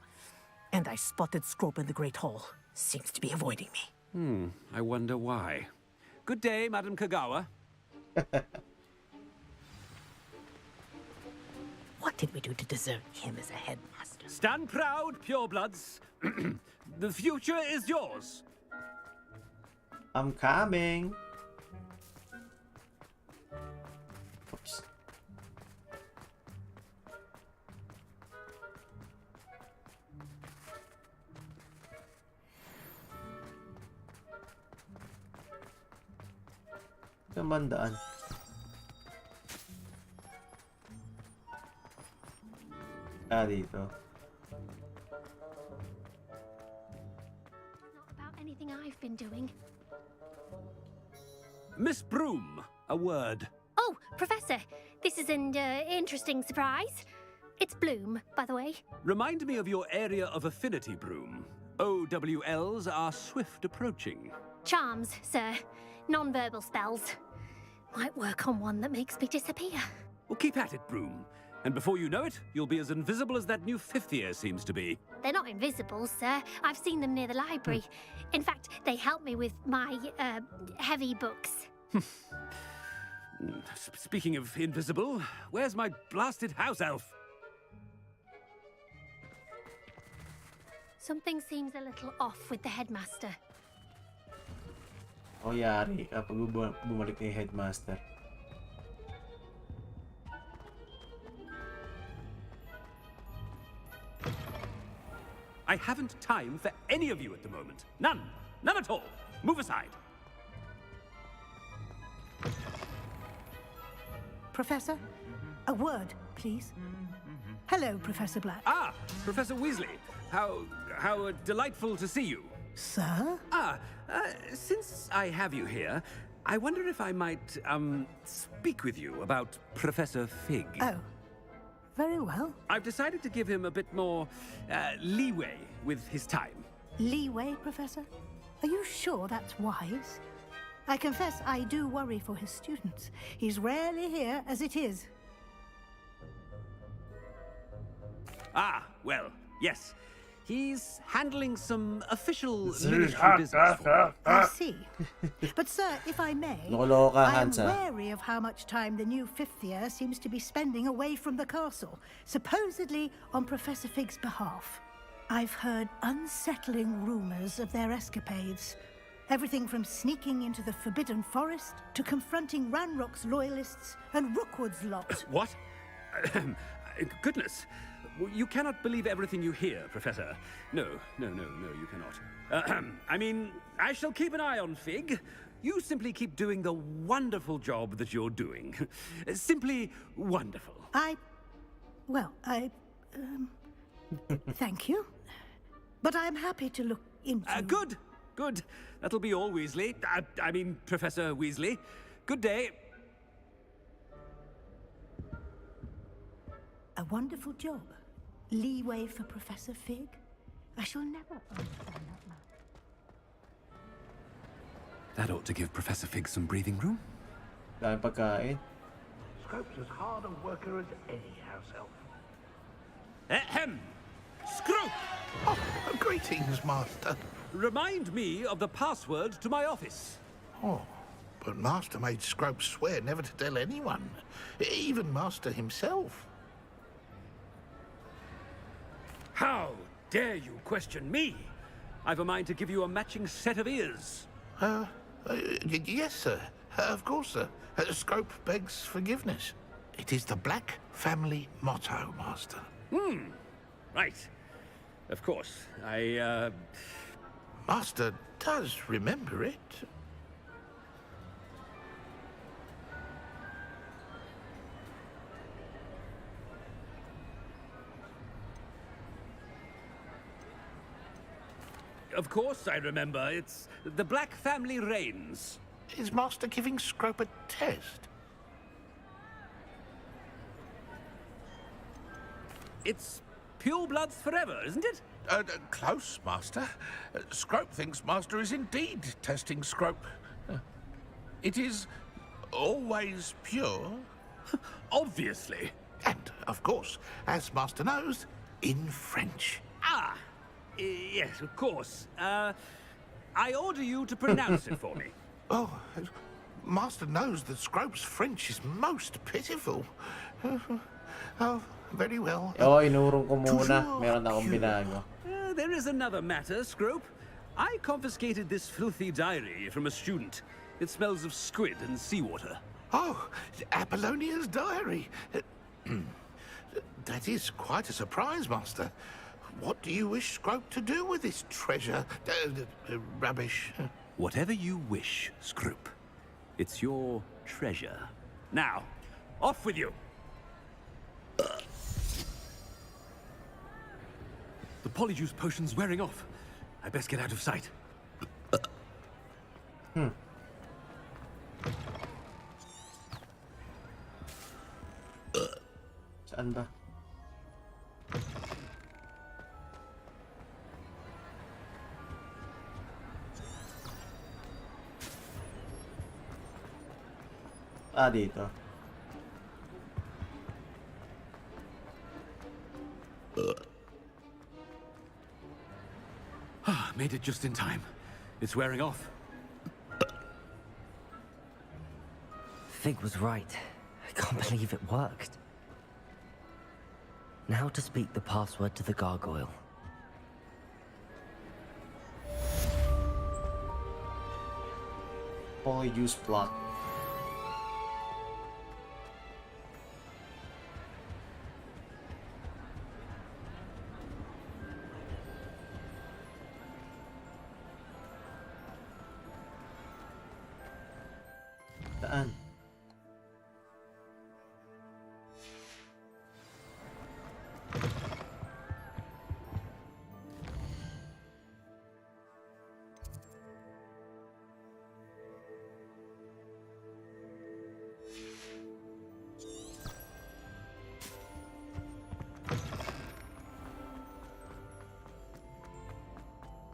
And I spotted Scrope in the Great Hall. Seems to be avoiding me. I wonder why. Good day, Madam Kogawa. What did we do to deserve him as a headmaster? Stand proud, purebloods. The future is yours. I'm coming. Oops. Kamandaan. Dito. Not about anything I've been doing. Miss Broom, a word. Oh, Professor, this is an interesting surprise. It's Bloom, by the way. Remind me of your area of affinity, Broom. OWLs are swift approaching. Charms, sir. Non-verbal spells. Might work on one that makes me disappear. Well, keep at it, Broom. And before you know it, you'll be as invisible as that new fifth year seems to be. They're not invisible, sir. I've seen them near the library. In fact, they help me with my, heavy books. Speaking of invisible, where's my blasted house elf? Something seems a little off with the headmaster. O yari kapag bumalik na yung headmaster. I haven't time for any of you at the moment. None. None at all. Move aside. Professor, a word, please. Hello, Professor Black. Ah, Professor Weasley. How delightful to see you. Sir? Since I have you here, I wonder if I might, speak with you about Professor Fig. Oh, very well. I've decided to give him a bit more, leeway with his time. Leeway, Professor? Are you sure that's wise? I confess I do worry for his students. He's rarely here as it is. Ah, well, yes. He's handling some official ministry business for me. I see. But, sir, if I may, Loko-loko ka, I am Hansa. wary of how much time the new fifth year seems to be spending away from the castle, supposedly on Professor Fig's behalf. I've heard unsettling rumors of their escapades. Everything from sneaking into the Forbidden Forest to confronting Ranrock's loyalists and Rookwood's lot. What? Goodness. You cannot believe everything you hear, Professor. No, you cannot. I mean, I shall keep an eye on Fig. You simply keep doing the wonderful job that you're doing. Simply wonderful. Thank you. But I'm happy to look into... Good. That'll be all, Weasley. I mean, Professor Weasley. Good day. A wonderful job. Leeway for Professor Fig? I shall never understand that man. That ought to give Professor Fig some breathing room. Dahil pagkain. Scrope's as hard a worker as any house elf. Ahem! Scrope! Oh, greetings, Master. Remind me of the password to my office. Oh, but Master made Scrope swear never to tell anyone, even Master himself. How dare you question me? I've a mind to give you a matching set of ears. Yes, sir. Of course, sir. Scrope begs forgiveness. It is the Black family motto, Master. Right. Of course. Master does remember it. Of course I remember. It's the Black family reigns. Is Master giving Scrope a test? It's purebloods forever, isn't it? Close, Master. Scrope thinks Master is indeed testing Scrope. It is always pure. Obviously. And, of course, as Master knows, in French. Yes, of course. I order you to pronounce it for me. Oh, Master knows that Scrope's French is most pitiful. Oh, very well. Inurong ko muna. Meron akong binago. There is another matter, Scrope. I confiscated this filthy diary from a student. It smells of squid and seawater. Oh, Apollonia's diary. That is quite a surprise, Master. What do you wish Scrope to do with this treasure? Rubbish. Whatever you wish, Scrope. It's your treasure. Now, off with you. The polyjuice potion's wearing off. I best get out of sight. Saan ba? Dito. Made it just in time. It's wearing off. Fig was right. I can't believe it worked. Now to speak the password to the gargoyle. Polyjuice plot. Saan?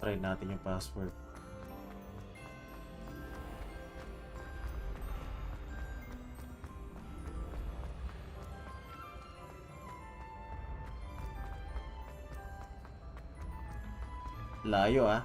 Try natin yung password. Layo ah.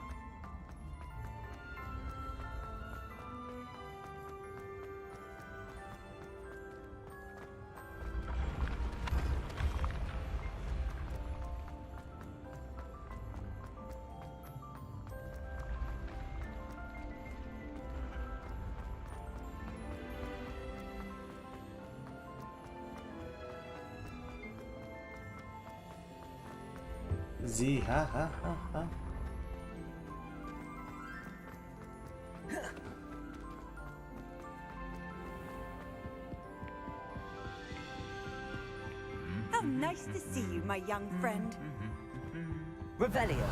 Z, ha ha ha ha. How nice to see you, my young friend. Revelio.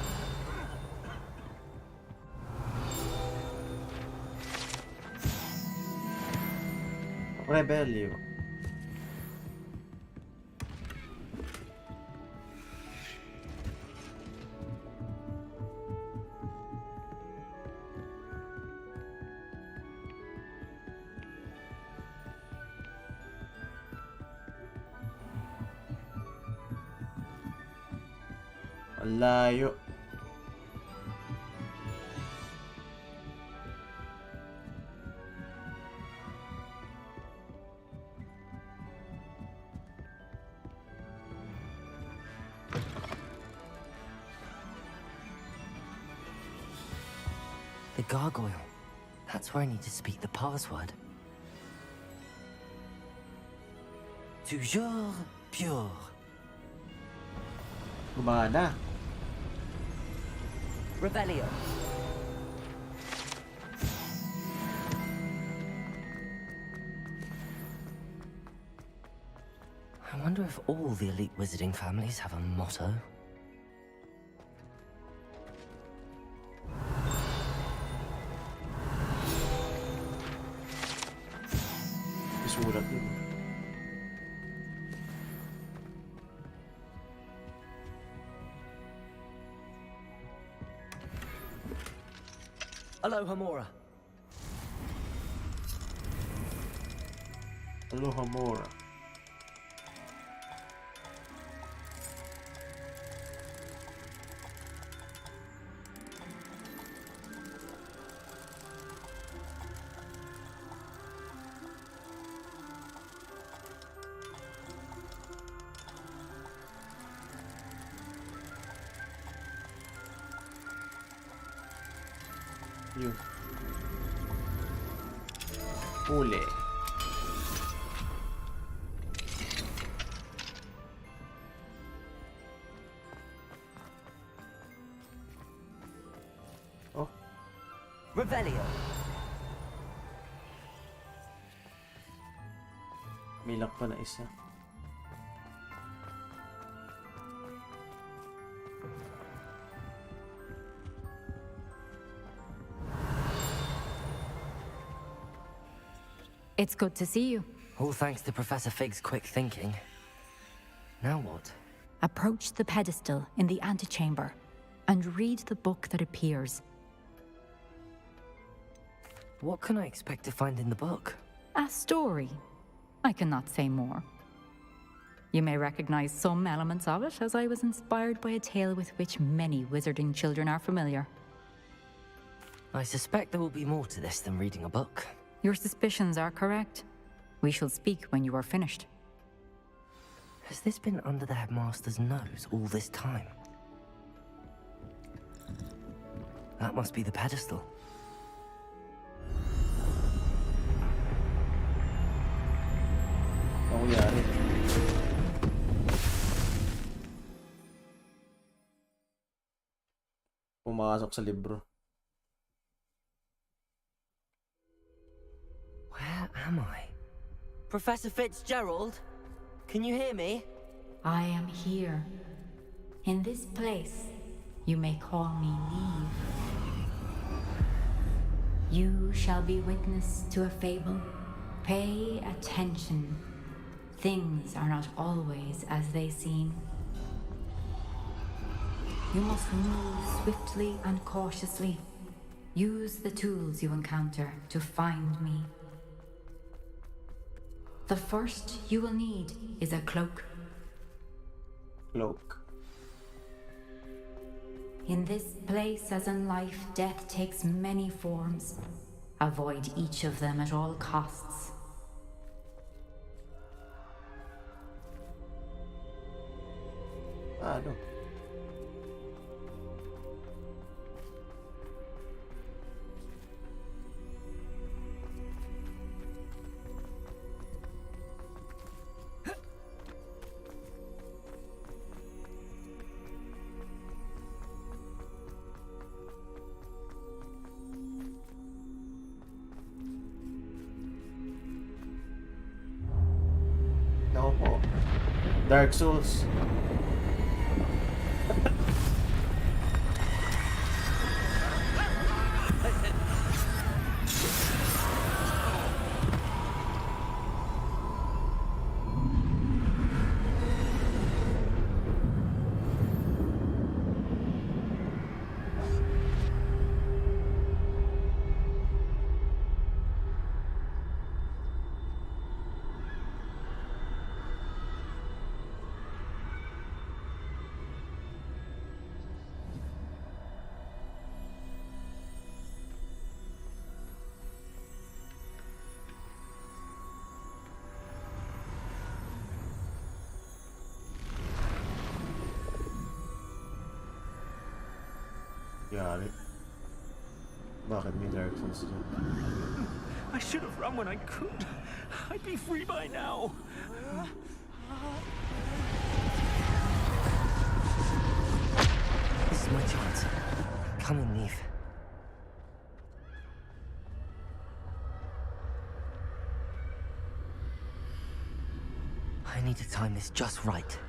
Rebelio. Ang layo. The gargoyle. That's where I need to speak the password. Toujours pure. Gumana. Revelio. I wonder if all the elite wizarding families have a motto. Isulat yun. Aloha Mora. Aloha Mora. Yun. Huli. Oh. Revelio. May lock pa na isa. It's good to see you. All thanks to Professor Fig's quick thinking. Now what? Approach the pedestal in the antechamber and read the book that appears. What can I expect to find in the book? A story. I cannot say more. You may recognize some elements of it, as I was inspired by a tale with which many wizarding children are familiar. I suspect there will be more to this than reading a book. Your suspicions are correct. We shall speak when you are finished. Has this been under the headmaster's nose all this time? That must be the pedestal. Ano nangyari? Pumasok sa libro. Where am I? Professor Fitzgerald? Can you hear me? I am here. In this place, you may call me Neve. You shall be witness to a fable. Pay attention. Things are not always as they seem. You must move swiftly and cautiously. Use the tools you encounter to find me. The first you will need is a cloak. Cloak. In this place, as in life, death takes many forms. Avoid each of them at all costs. Ano? Ako po. Dark Souls. Yari. Bakit may Dark Souls dyan? I should have run when I could. I'd be free by now. This is my chance. Come and leave. I need to time this just right.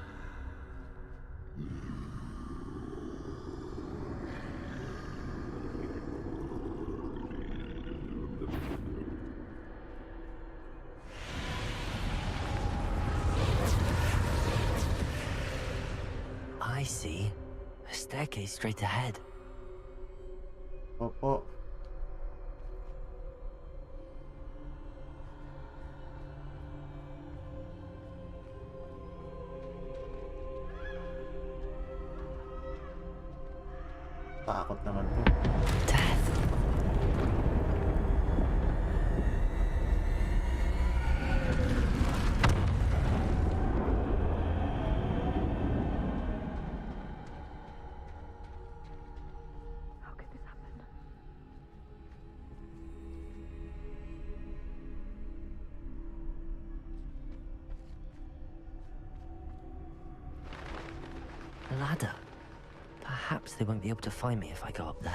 I see. A staircase straight ahead. Opo. Takot naman to. A ladder. Perhaps they won't be able to find me if I go up there.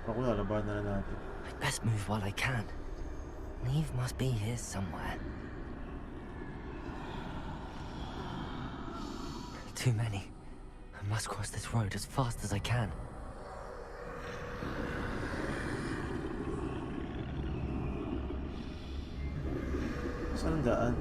Ako lalaban na natin. I'd best move while I can. Neve must be here somewhere. Too many. I must cross this road as fast as I can. Saan ang daan?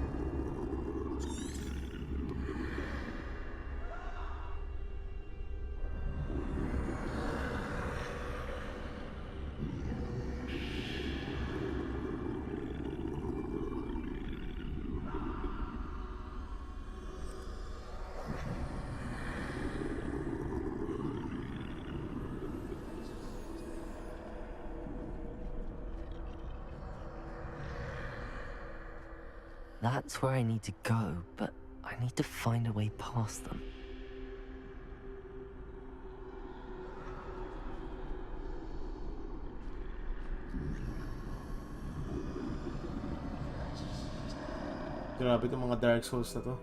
That's where I need to go, but I need to find a way past them. Grabe itong mga Dark Souls na to.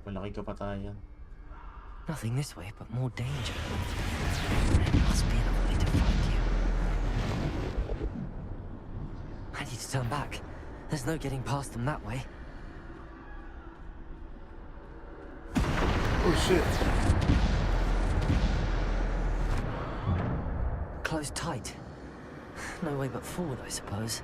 Malaki kapatayan. Nothing this way, but more danger. There must be another way to find you. I need to turn back. There's no getting past them that way. Oh shit. Closed tight. No way but forward, I suppose.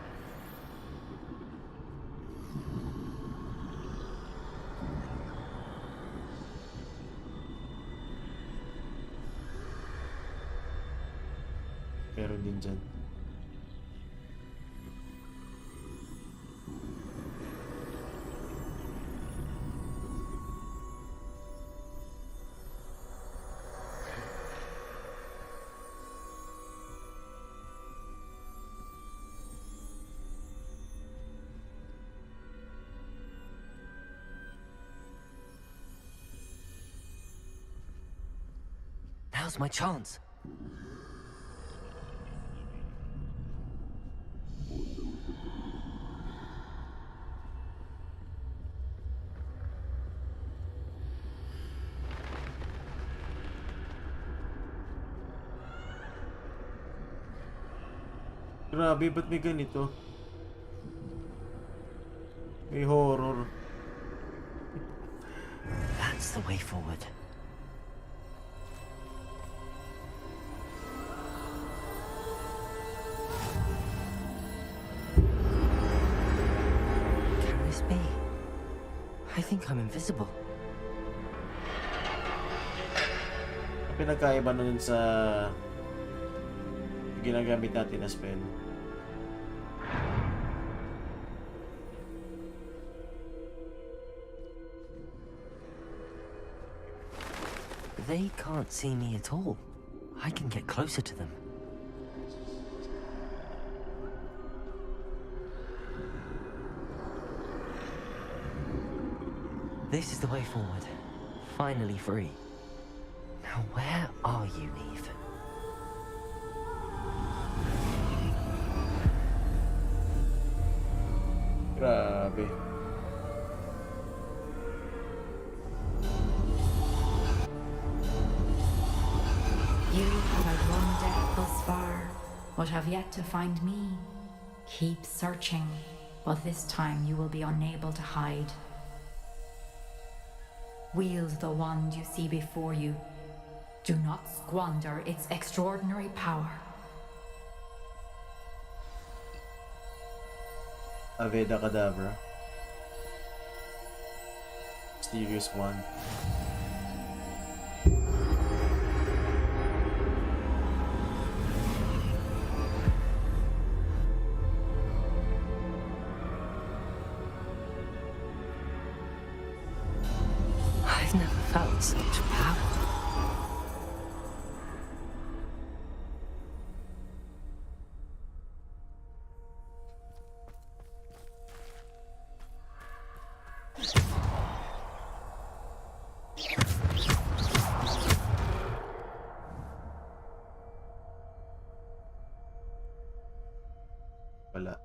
Meron din dyan. Now's my chance. Grabe, ba't may ganito? May horror. That's the way forward. Can this be? I think I'm invisible. Ang pinagkaiba nun sa ginagamit natin na spell. They can't see me at all. I can get closer to them. This is the way forward. Finally free. Now where are you, Neve? Grabe. You have had one death thus far, but have yet to find me. Keep searching, but this time you will be unable to hide. Wield the wand you see before you. Do not squander its extraordinary power. Aveda Kedavra. Mysterious Wand. I've never felt such power. Wala.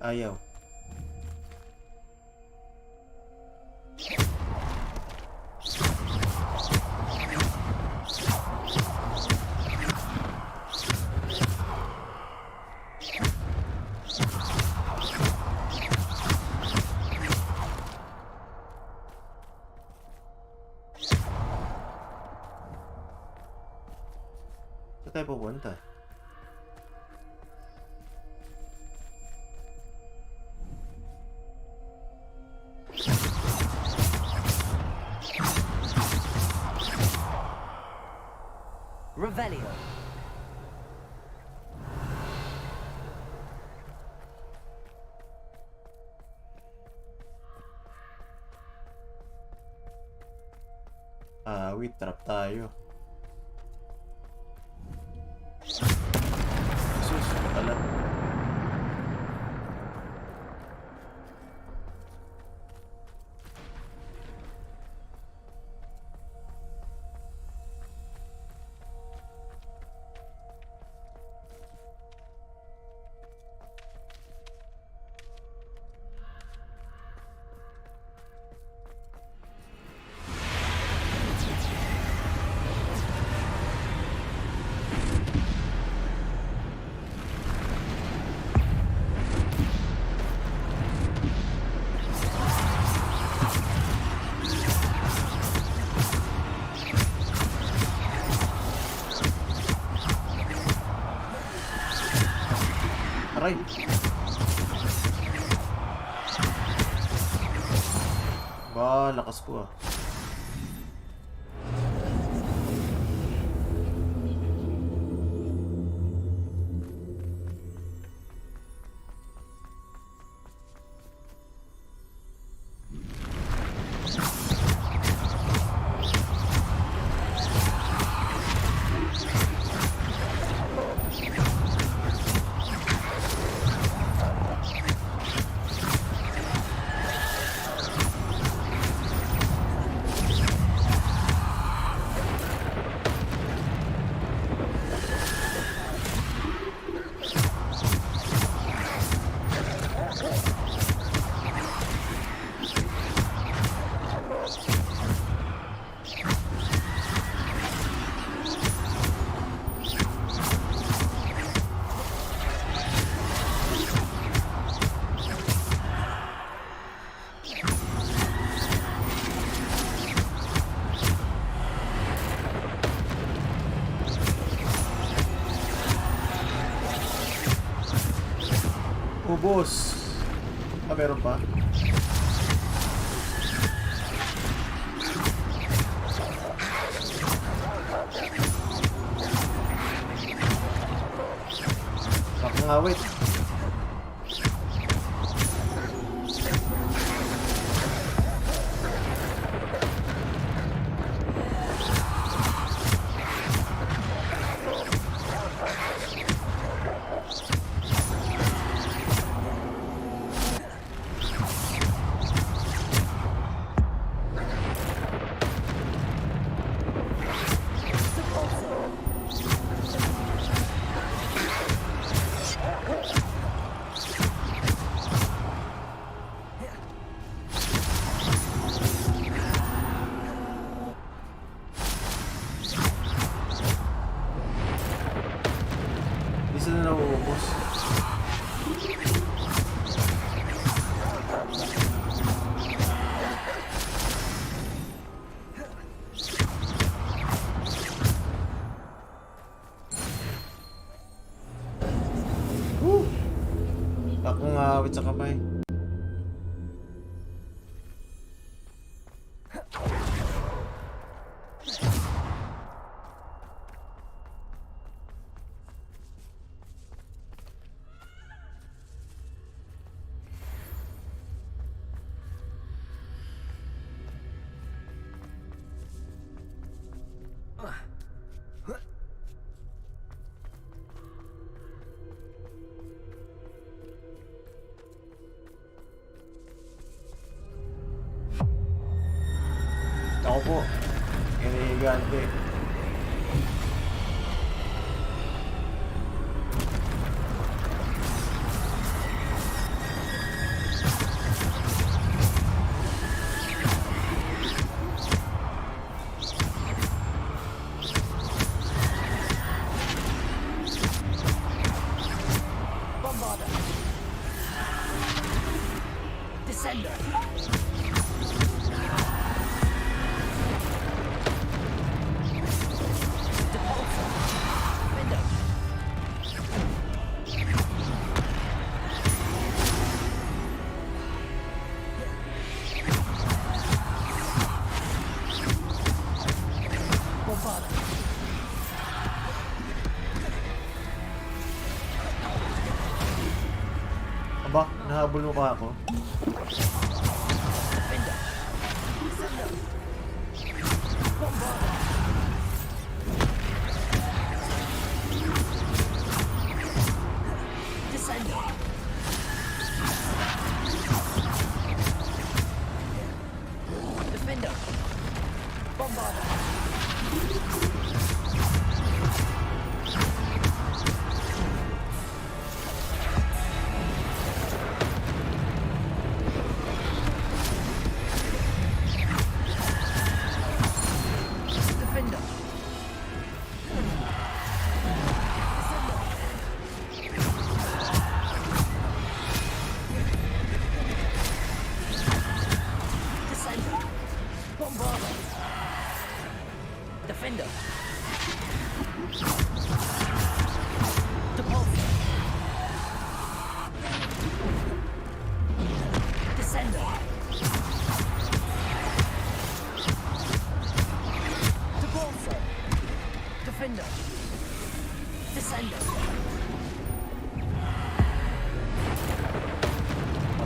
Ayaw. Saan tayo pupunta? Revelio. Ah, wait, trap tayo. Sus, pala. Aray! Ba, lakas ko ah. Ubos. Ah, meron pa? Nakangawit. Isa na nauubos. Akong awit sa kamay. Ako po, inihigante. Bombarder. Descender. Aba, nahabol mo pa ako. Defender. Bombarder.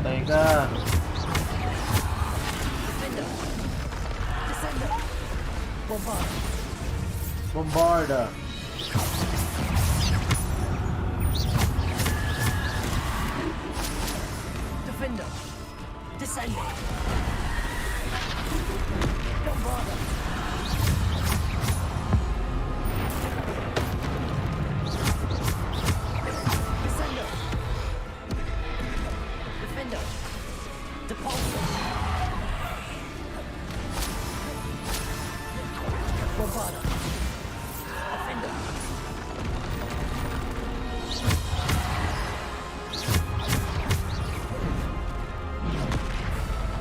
Patay ka. Bombarda. Defender. Descender. Bombarda. Descender. Defender. Depulsor. Bombarda. Offender.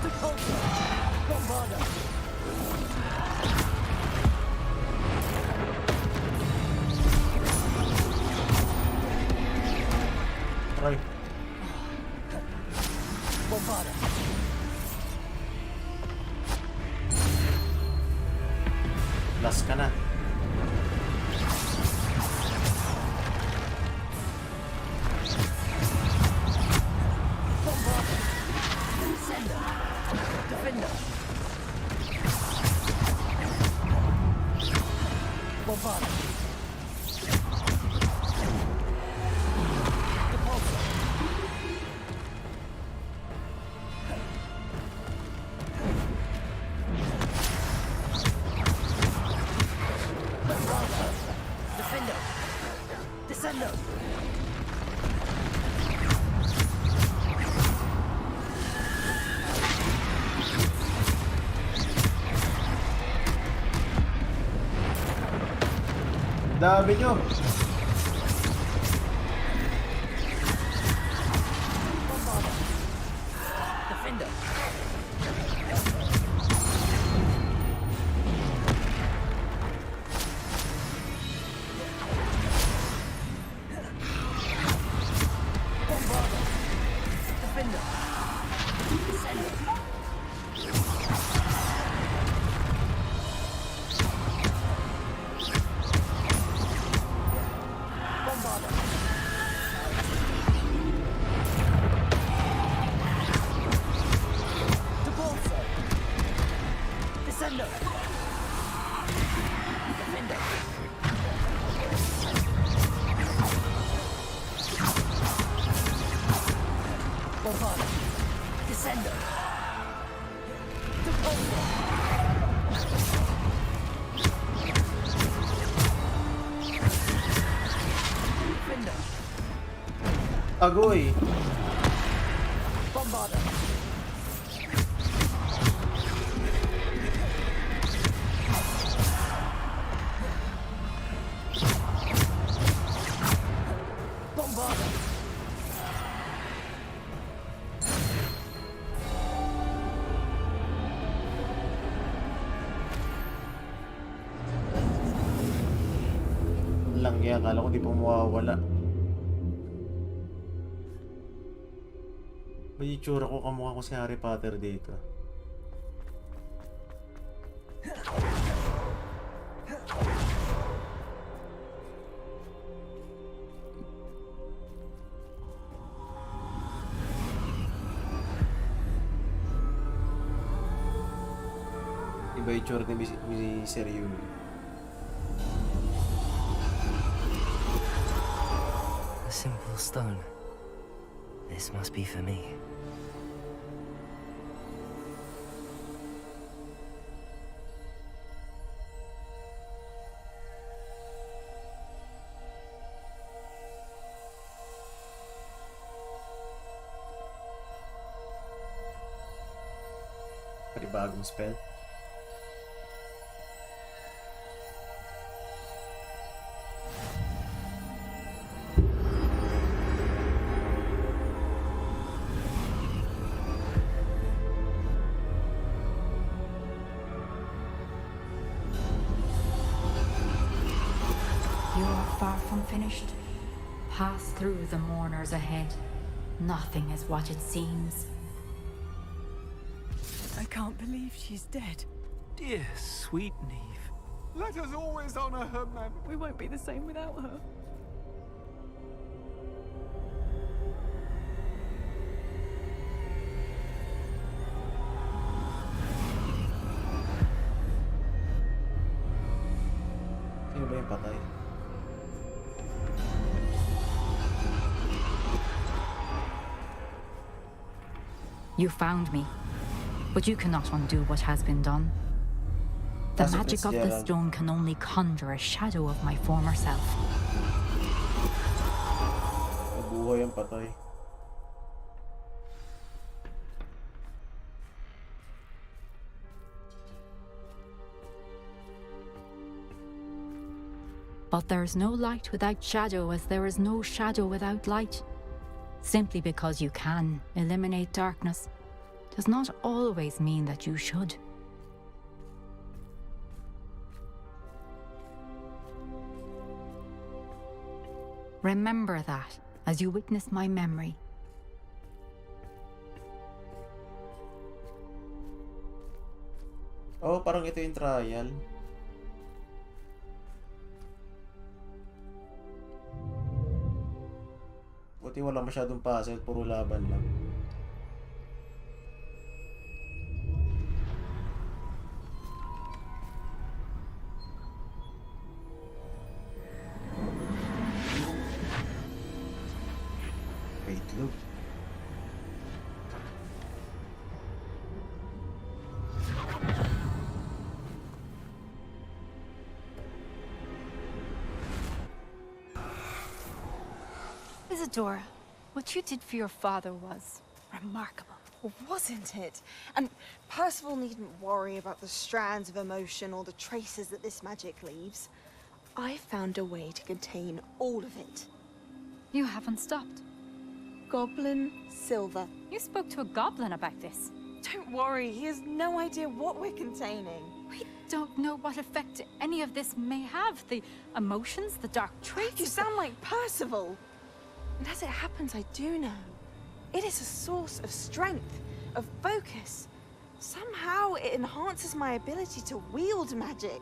Depulsor. Bombarda. Aray. Bombarda. Last ka na. Bombarda. Sender. Defender. Bombarda. Depulsor. Bombarda. Defender. Descender. Dami nyo. Bombarda. Defender. Bombarda. Defender. Descender. Bombarda. Depulsor. Descender. Defender. Bombarda. Descender. Depulsor. Defender. Agoy. Bombarda. Bombarda. Lang yan. Akala ko di pa mawawala. May itsura ko kamukha ko si Harry Potter dito. Iba itsura ni Sir Yumi. A simple stone. This must be for me. Panibagong spell. You are far from finished. Pass through the mourners ahead. Nothing is what it seems. I can't believe she's dead. Dear sweet Neve. Let us always honor her memory. We won't be the same without her. yung patay. You found me, but you cannot undo what has been done. The That's magic of the stone can only conjure a shadow of my former self. Nabuhay ang patay. But there is no light without shadow, as there is no shadow without light. Simply because you can eliminate darkness does not always mean that you should. Remember that as you witness my memory. Oh, parang ito yung trial. Buti wala masyadong puzzle, puro laban lang. Wait, look. Isadora, what you did for your father was remarkable. Wasn't it? And Percival needn't worry about the strands of emotion or the traces that this magic leaves. I found a way to contain all of it. You haven't stopped. Goblin Silver. You spoke to a goblin about this. Don't worry, he has no idea what we're containing. We don't know what effect any of this may have. The emotions, the dark traits. You sound like Percival. And as it happens, I do know. It is a source of strength, of focus. Somehow it enhances my ability to wield magic.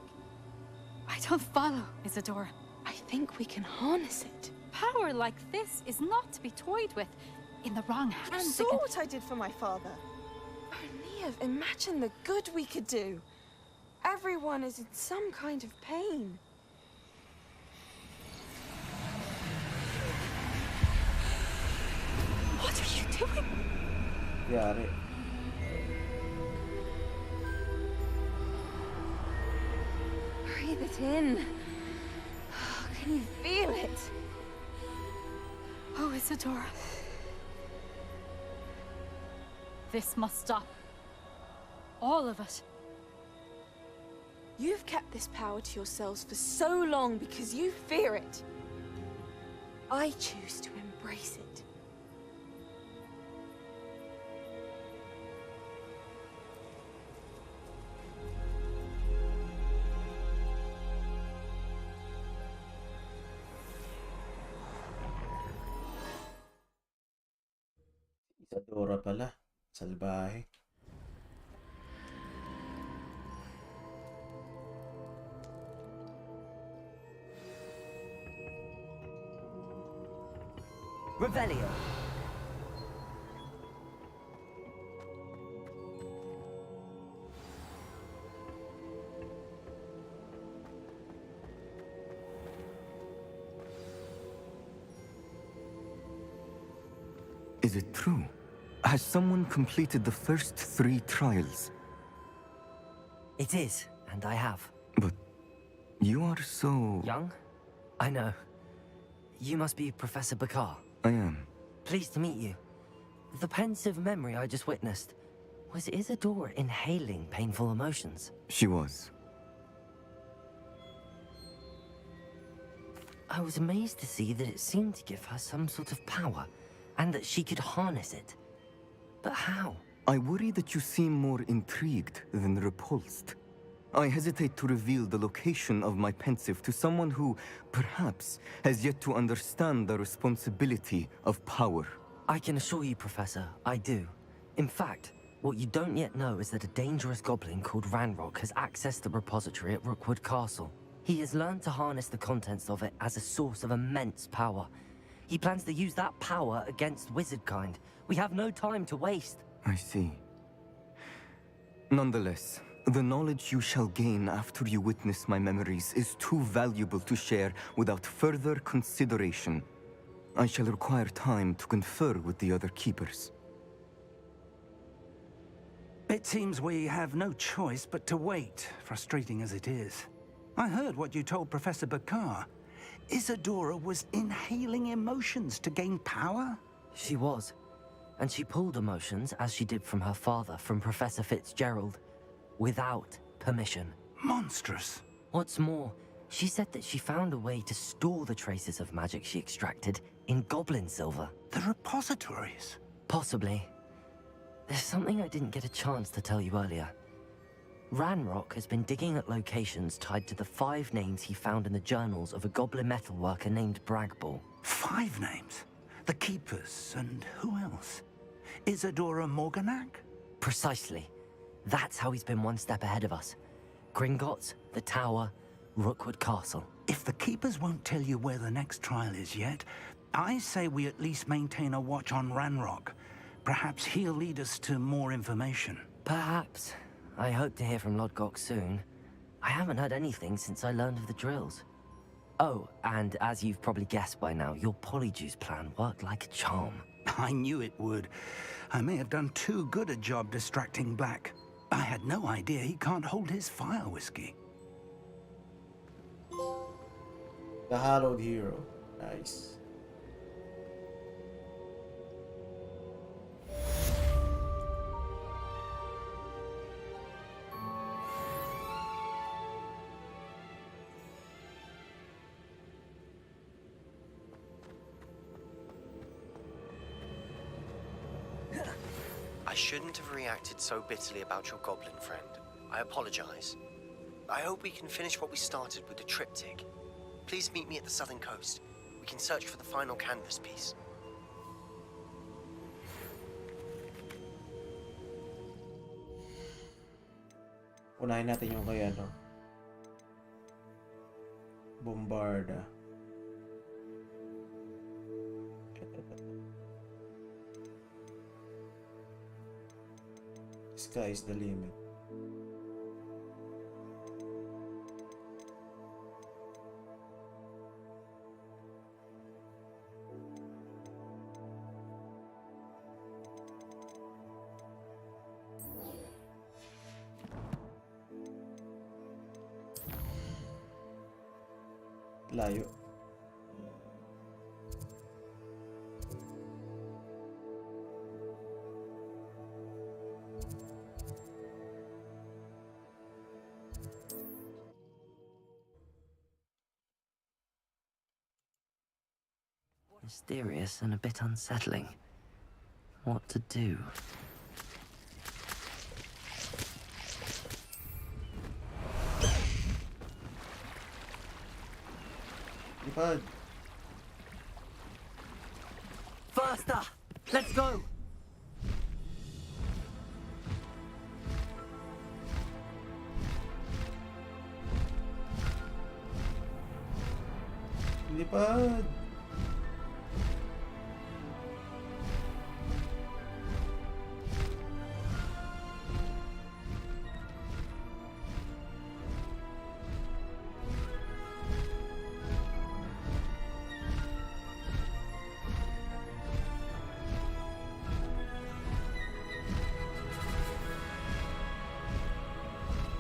I don't follow, Isadora. I think we can harness it. Power like this is not to be toyed with. In the wrong You hands, saw what I did for my father. Oh, Neve, imagine the good we could do. Everyone is in some kind of pain. What are you doing? Yari. Breathe it in. Can you feel it? Oh, Isadora. This must stop. All of it. You've kept this power to yourselves for so long because you fear it. I choose to embrace it. Isadora pala. Salbahe. Revelio. Is it true? Has someone completed the first 3 trials? It is, and I have. But you are so... Young? I know. You must be Professor Bakar. I am. Pleased to meet you. The pensive memory I just witnessed. Was Isadora inhaling painful emotions? She was. I was amazed to see that it seemed to give her some sort of power, and that she could harness it. But how? I worry that you seem more intrigued than repulsed. I hesitate to reveal the location of my pensive to someone who, perhaps, has yet to understand the responsibility of power. I can assure you, Professor, I do. In fact, what you don't yet know is that a dangerous goblin called Ranrock has accessed the repository at Rookwood Castle. He has learned to harness the contents of it as a source of immense power. He plans to use that power against wizardkind. We have no time to waste. I see. Nonetheless, The knowledge you shall gain after you witness my memories is too valuable to share without further consideration. I shall require time to confer with the other keepers. It seems we have no choice but to wait, frustrating as it is. I heard what you told Professor Bakar. Isadora was inhaling emotions to gain power? She was. And she pulled emotions, as she did from her father, from Professor Fitzgerald, without permission. Monstrous. What's more, she said that she found a way to store the traces of magic she extracted in goblin silver. The repositories? Possibly. There's something I didn't get a chance to tell you earlier. Ranrock has been digging at locations tied to the 5 names he found in the journals of a goblin metalworker named Bragball. 5 names? The Keepers, and who else? Isadora Morganac? Precisely. That's how he's been one step ahead of us. Gringotts, the Tower, Rookwood Castle. If the Keepers won't tell you where the next trial is yet, I say we at least maintain a watch on Ranrock. Perhaps he'll lead us to more information. Perhaps. I hope to hear from Lodgok soon. I haven't heard anything since I learned of the drills. Oh, and as you've probably guessed by now, your Polyjuice plan worked like a charm. I knew it would. I may have done too good a job distracting Black. I had no idea he can't hold his fire whiskey. The Hallowed Hero. Nice. I shouldn't have reacted so bitterly about your goblin friend. I apologize. I hope we can finish what we started with the triptych. Please meet me at the southern coast. We can search for the final canvas piece. Unahin natin yung kay ano. Bombarda. Sky is the limit. Layo. Mysterious and a bit unsettling. What to do? Lipad. Faster! Let's go! Lipad.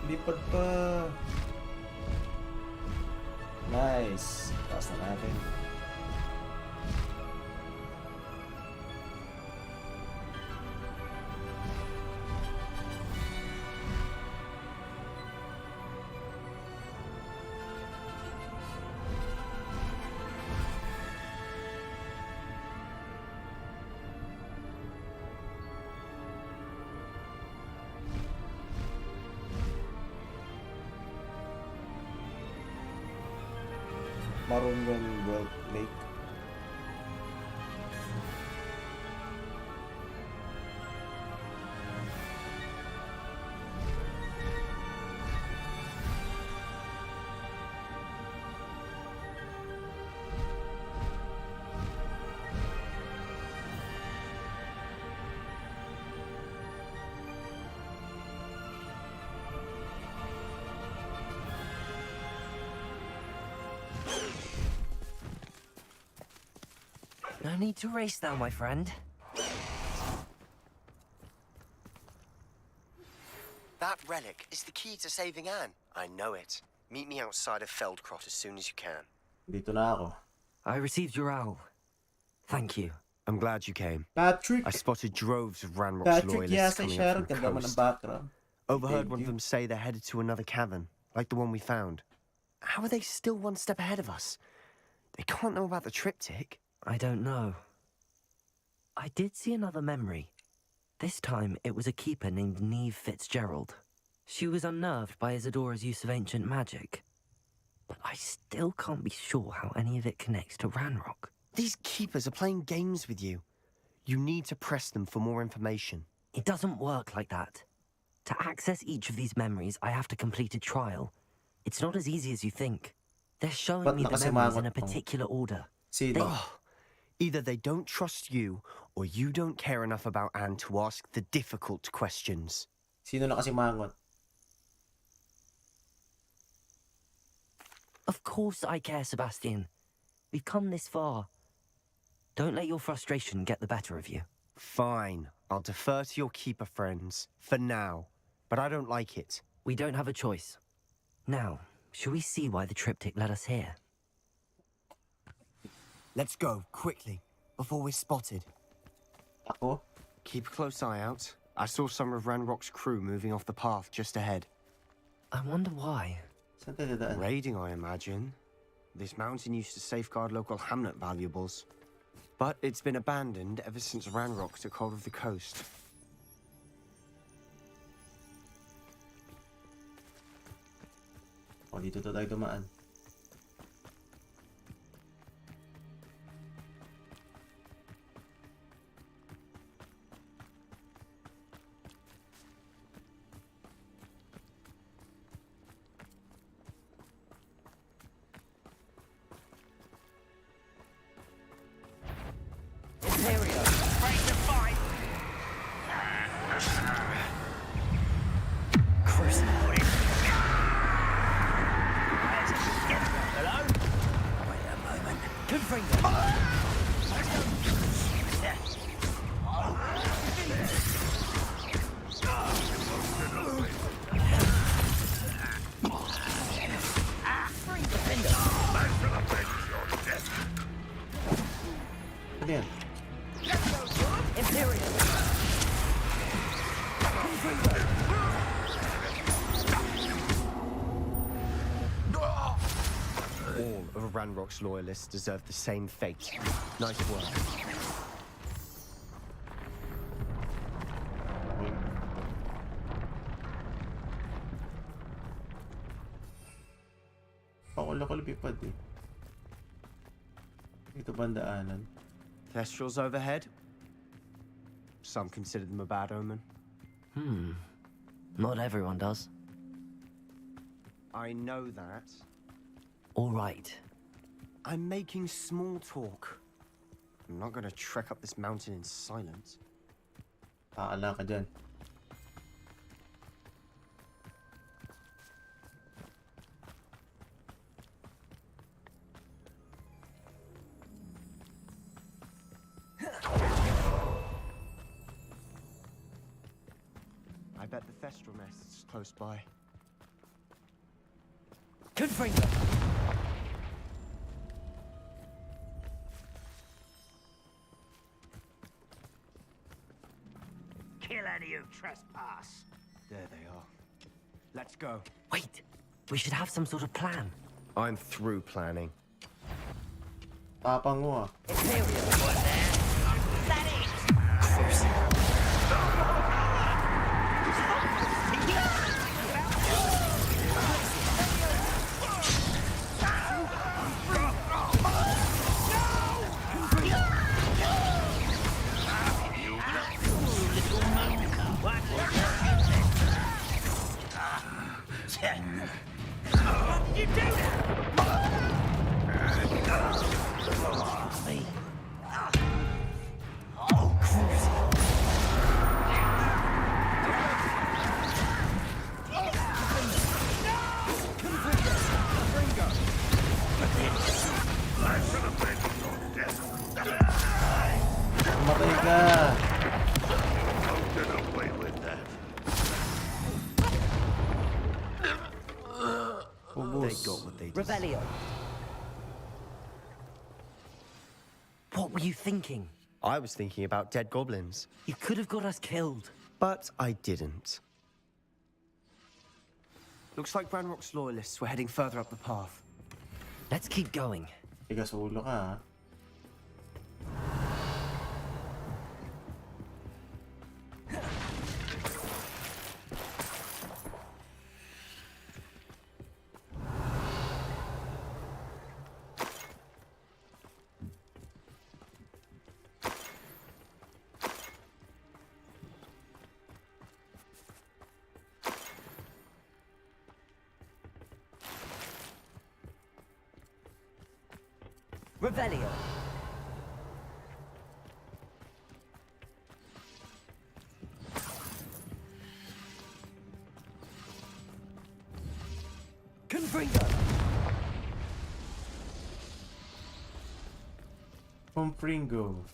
Lipad pa. Nice. Taas na natin. Marungan Lake. No need to race now, my friend. That relic is the key to saving Anne. I know it. Meet me outside of Feldcrot as soon as you can. Dito na ako. I received your owl. Thank you. I'm glad you came. Patrick. I spotted droves of Ranrock's Patrick, loyalists yes, coming Sharon. up from the Ganda mo ng coast. background. Overheard Thank one you. of them say they're headed to another cavern, like the one we found. How are they still one step ahead of us? They can't know about the triptych. I don't know. I did see another memory. This time, it was a keeper named Neve Fitzgerald. She was unnerved by Isadora's use of ancient magic. But I still can't be sure how any of it connects to Ranrock. These keepers are playing games with you. You need to press them for more information. It doesn't work like that. To access each of these memories, I have to complete a trial. It's not as easy as you think. They're showing Ba't me the nakasimangot memories in a mo? particular order. Sino? Either they don't trust you, or you don't care enough about Anne to ask the difficult questions. Sino nakasimangot? Of course I care, Sebastian. We've come this far. Don't let your frustration get the better of you. Fine. I'll defer to your keeper friends. For now. But I don't like it. We don't have a choice. Now, shall we see why the triptych led us here? Let's go, quickly, before we're spotted. Ako? Keep a close eye out. I saw some of Ranrock's crew moving off the path just ahead. I wonder why. Saan tayo dadaan? Raiding, I imagine. This mountain used to safeguard local hamlet valuables. But it's been abandoned ever since Ranrock took hold of the coast. O, dito to tayo dumaan. Ano yan? All of Ranrock's loyalists deserve the same fate. Nice work. Ako lipad eh. Dito ba ang daanan? Thestrals overhead? Some consider them a bad omen. Not everyone does. I know that. All right. I'm making small talk. I'm not gonna trek up this mountain in silence. Paala ka dyan. I bet the Thestral nest is close by. Confringo! Kill any who trespass. There they are. Let's go. Wait, we should have some sort of plan. I'm through planning. Tapang mo ah. Mamatay ka! I'll get away with that. They got what they deserved. Revelio. What were you thinking? I was thinking about dead goblins. You could have got us killed. But I didn't. Looks like Ranrock's loyalists were heading further up the path. Let's keep going. Tigas ulo ka, ha? Revelio. Confringo. Confringo.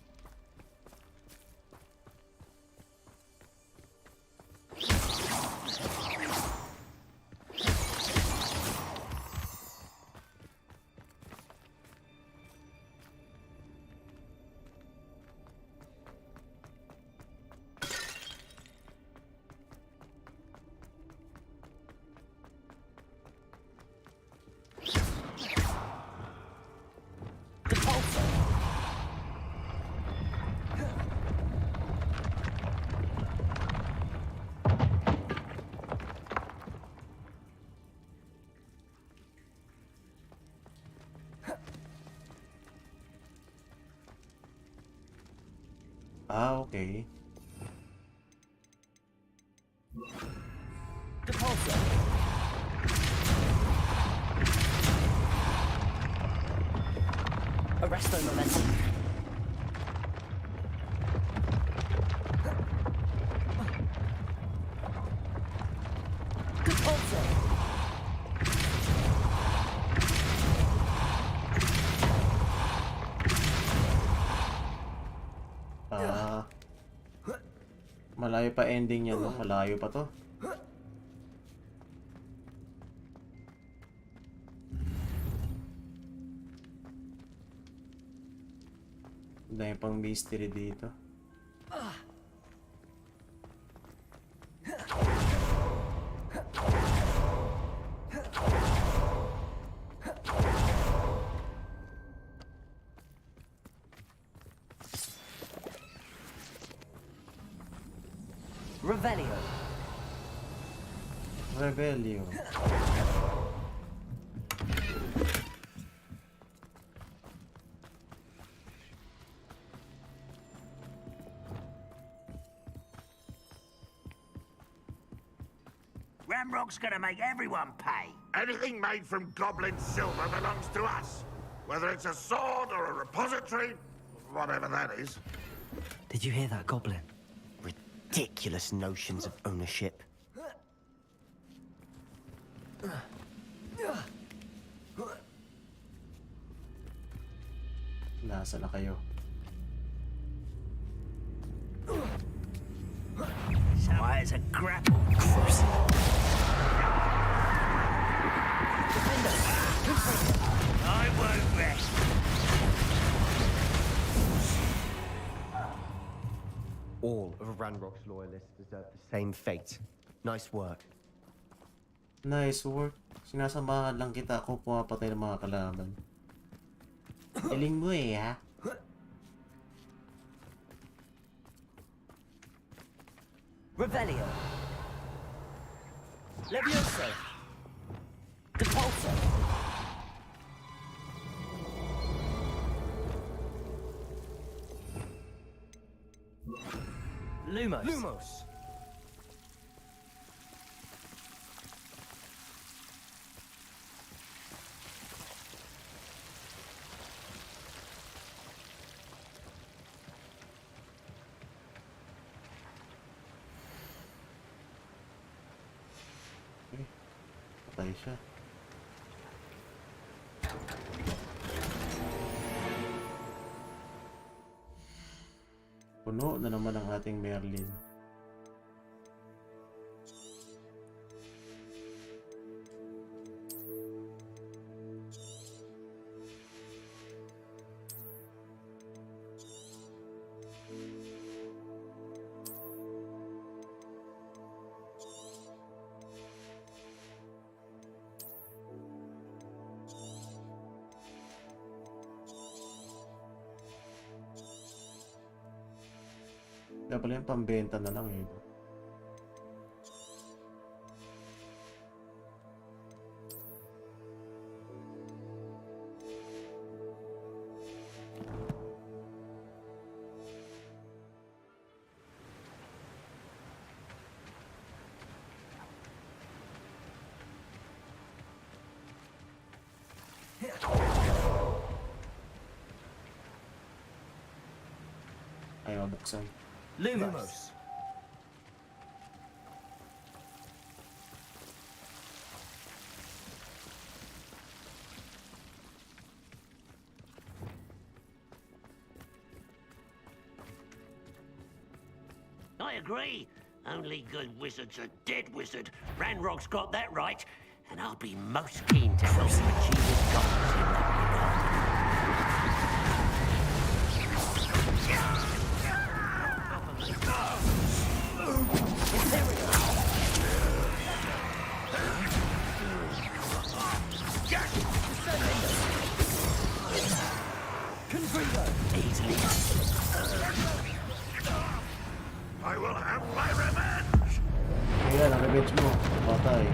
Ah, okay. Depulso. Arresto momentum. Depulso. Ah. Malayo pa ending niya, no? Malayo pa to. Dahil pang mystery dito. Revelio. Revelio. Ranrock's gonna make everyone pay. Anything made from goblin silver belongs to us. Whether it's a sword or a repository, whatever that is. Did you hear that, Goblin? Ridiculous notions of ownership. Nasa na kayo? Why is a grapple? I won't rest. All of Ranrock's loyalists deserve the same fate. Nice work. Nice work. Sinasamahan lang kita kung pumapatay ng mga kalaban. Galing mo eh, ha? Revelio. Levioso. Depulso. Lumos. Lumos. Patay siya. Puno na naman ang ating Merlin. Kaya pala yung pambenta na lang eh. Ayaw buksan. Lumos. I agree. Only good wizard's a dead wizard. Ranrock's got that right, and I'll be most keen to help him achieve his goals in that I will have my revenge! Ayan, ang revenge mo. Patay.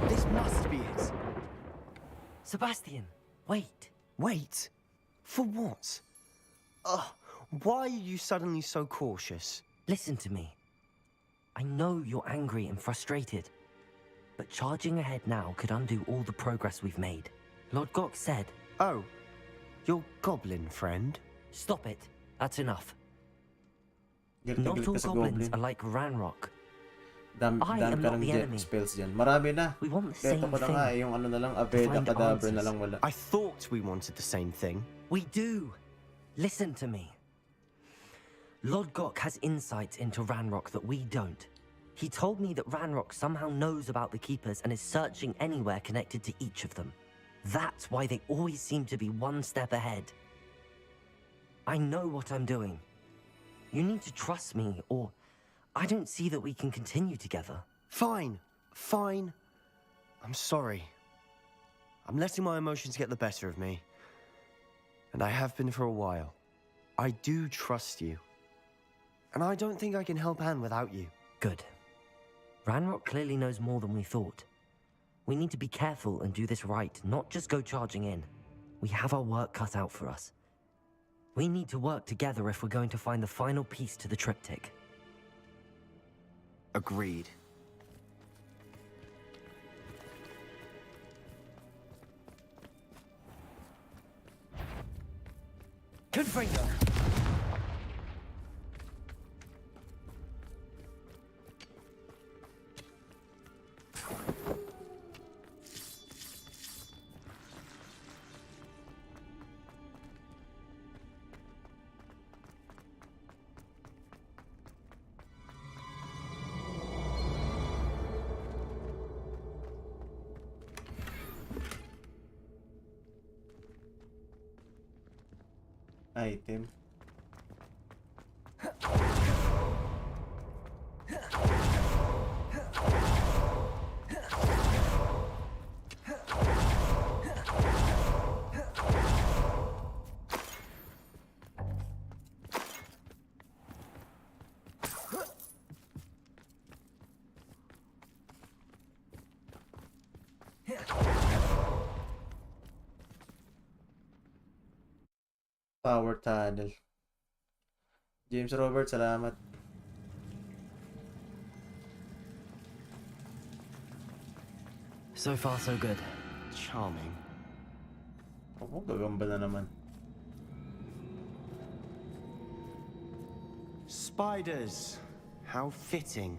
This must be it. Sebastian, wait. Wait? For what? Why are you suddenly so cautious? Listen to me. I know you're angry and frustrated, but charging ahead now could undo all the progress we've made. Lord Gok said... Oh, your goblin friend? Stop it. That's enough. Galit Not all ka sa goblins goblin. are like Ranrock. Dam I am ka not ng the jet enemy. spells dyan. Marami na. We want the Kaya same ko na thing. nga eh, yung ano na lang, Aveda Find Kadabra na answers. lang wala. I thought we wanted the same thing. We do. Listen to me. Lord Gok has insights into Ranrock that we don't. He told me that Ranrock somehow knows about the Keepers and is searching anywhere connected to each of them. That's why they always seem to be one step ahead. I know what I'm doing. You need to trust me, or I don't see that we can continue together. Fine. Fine. I'm sorry. I'm letting my emotions get the better of me. And I have been for a while. I do trust you. And I don't think I can help Anne without you. Good. Ranrock clearly knows more than we thought. We need to be careful and do this right, not just go charging in. We have our work cut out for us. We need to work together if we're going to find the final piece to the triptych. Agreed. Confringo! Item. Power tunnel. James Robert, salamat. So far, so good. Charming. Oo, gagamba na naman. Spiders. How fitting.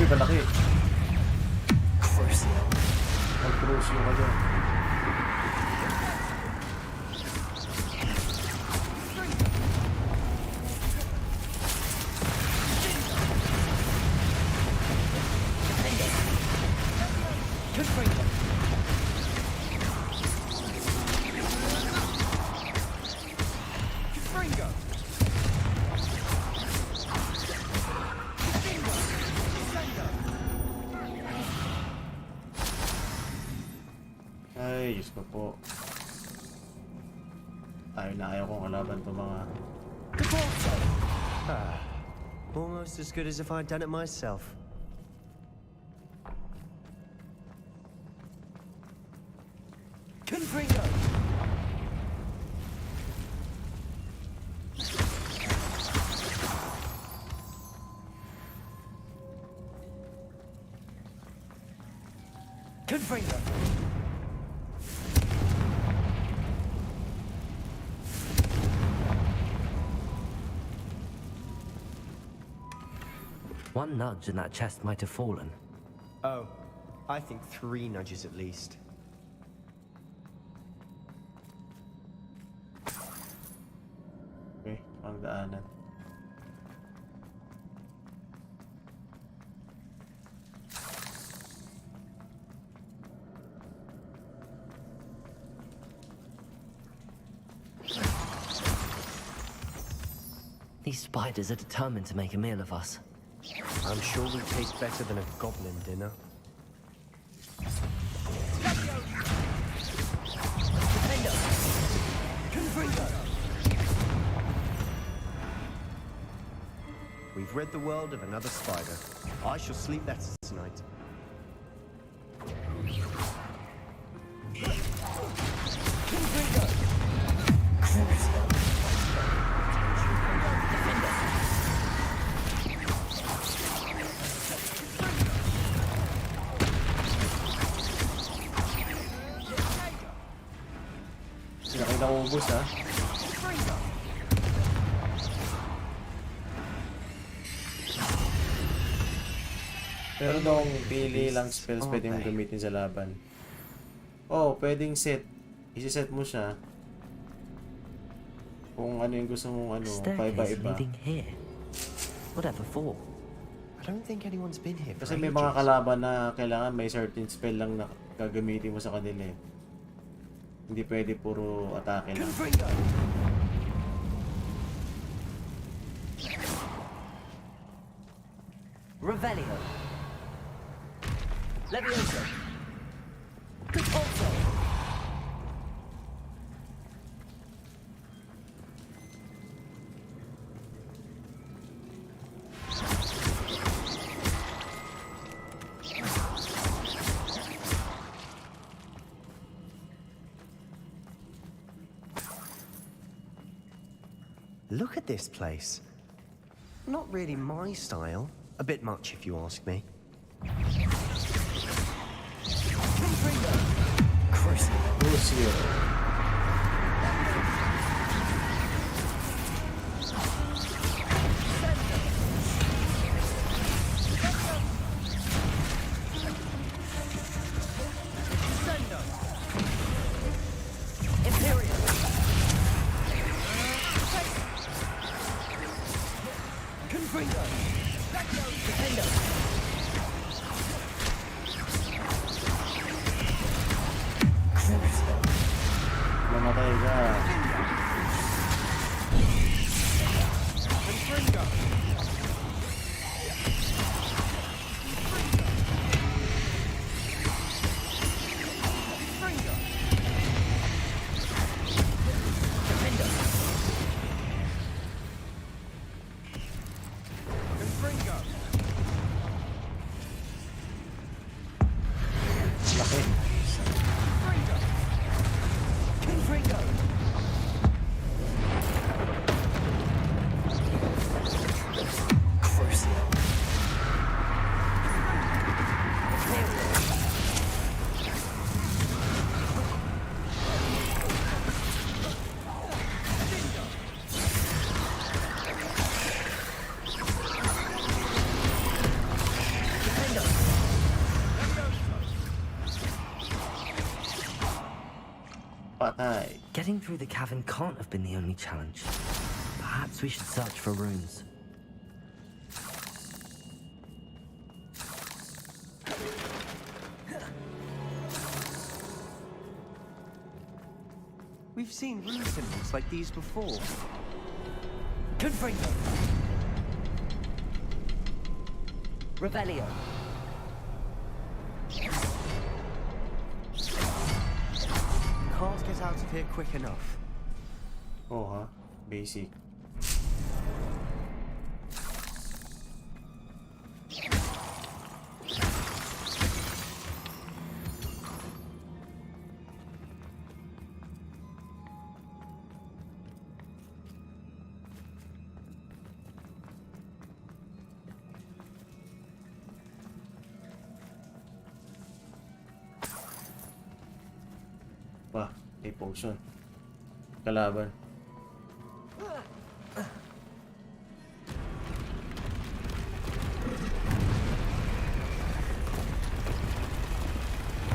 kalaki. Mag-crucio ka dyan. Ay, Diyos ko po. Ayaw kong kalaban to mga... Almost as good as if I'd done it myself. Confringo! Confringo! One nudge and that chest might have fallen. Oh, I think 3 nudges at least. Okay, pangdaanan. These spiders are determined to make a meal of us. I'm sure we taste better than a goblin dinner. We've rid the world of another spider. I shall sleep better tonight. Naubos ha. Pero dong pili lang spells pwede mong gamitin sa laban. Oh, pwedeng set. Isi-set mo siya. Kung ano yung gusto mong ano, paiba-iba. Whatever for? I don't think anyone's been here. Kasi may mga kalaban na kailangan may certain spell lang na gagamitin mo sa kanila eh. Hindi pwede puro atake lang. Revelio. Levioso. Repulso. Look at this place. Not really my style. A bit much, if you ask me. Crucio. Mamatay ka. Laki. Patay. Getting through the cavern can't have been the only challenge. Perhaps we should search for runes. We've seen rune symbols like these before. Confringo. Revelio. Can't get out of here quick enough. Oh, huh? Basic. Wah, may potion. Kalaban.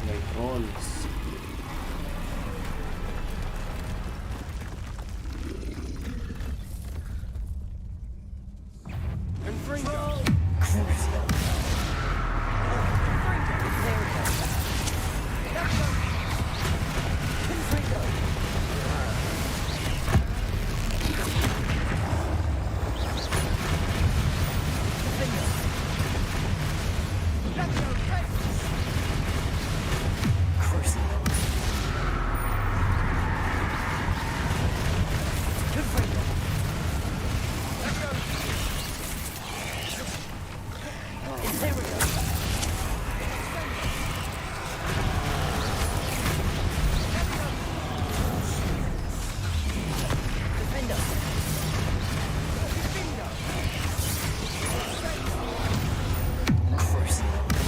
May trolls.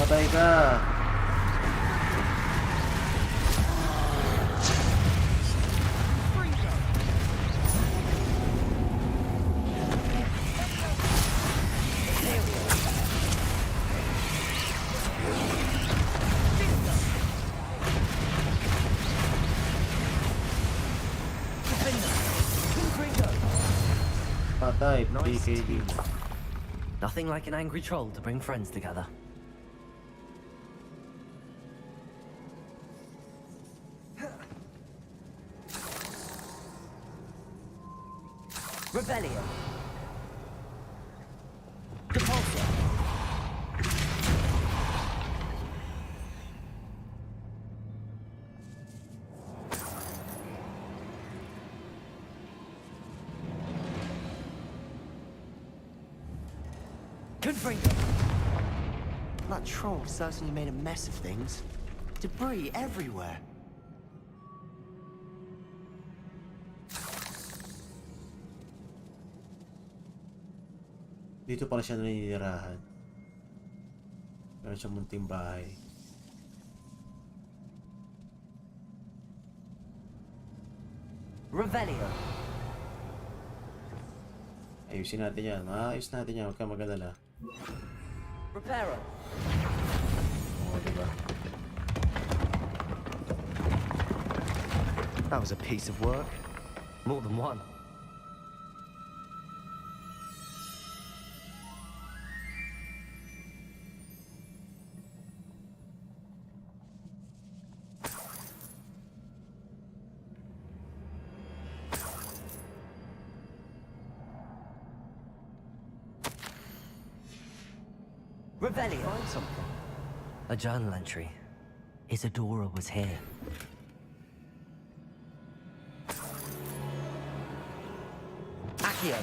Patay ka. Patay, PKD. Nothing like an angry troll to bring friends together. Revelio. Depulso. Confringo. That troll certainly made a mess of things. Debris everywhere. Dito pala siya naninirahan. Meron siyang munting bahay. Revelio. Ayusin natin yan. Maayos natin yan. Huwag kang mag-alala. Reparo. Oo, diba? That was a piece of work. More than one. Revelio. Find something. A journal entry. Isadora was here. Accio.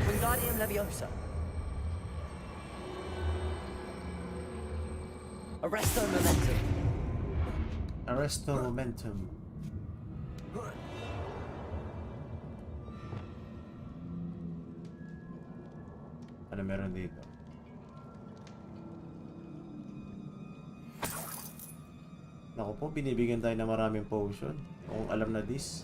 Wingardium Leviosa. Arresto Momentum. Arresto Momentum. Ano meron dito? Naku po, binibigyan tayo ng maraming potion. Kung alam na this.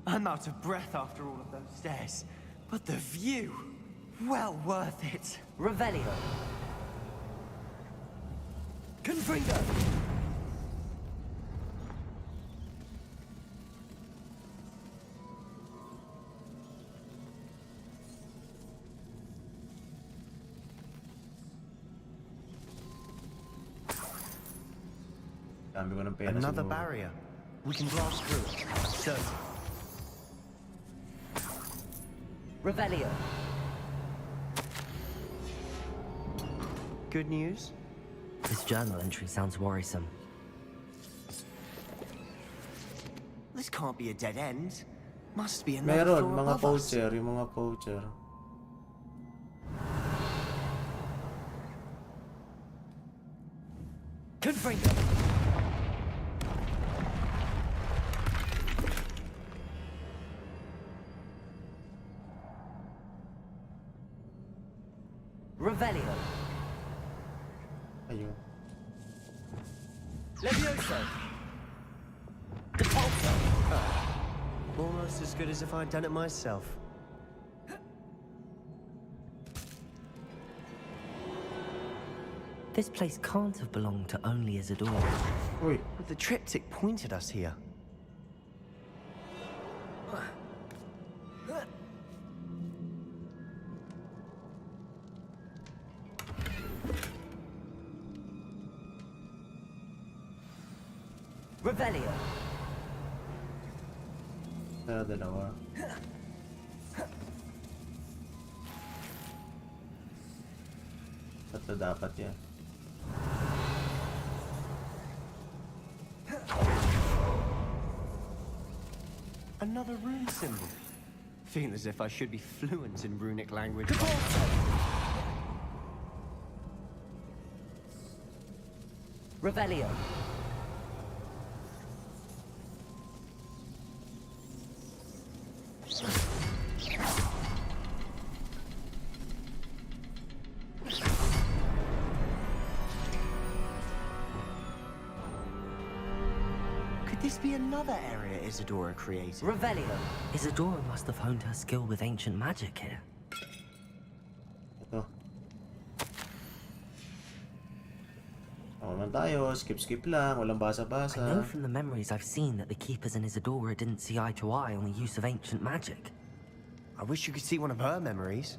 I'm out of breath after all of those stairs. But the view, well worth it. Revelio. Confringo! Dami ko ng pera Another siguro. barrier. We can blast through it. I'm certain. Revelio. Good news? This journal entry sounds worrisome. This can't be a dead end. Must be another Meron, floor mga above us. poacher, yung mga poacher. Confringo! Revelio. Ayun. Levioso. Almost as good as if I'd done it myself. This place can't have belonged to only Isadora. Uy. But the triptych pointed us here. Revelio. Dalawa. Tatlo dapat yan. Another rune symbol. Feel as if I should be fluent in runic language. Revelio. Could this be another area Isadora created? Revelio. Isadora must have honed her skill with ancient magic here. Ito. Ako naman tayo. Skip lang. Walang basa-basa. I know from the memories I've seen that the Keepers and Isadora didn't see eye to eye on the use of ancient magic. I wish you could see one of her memories.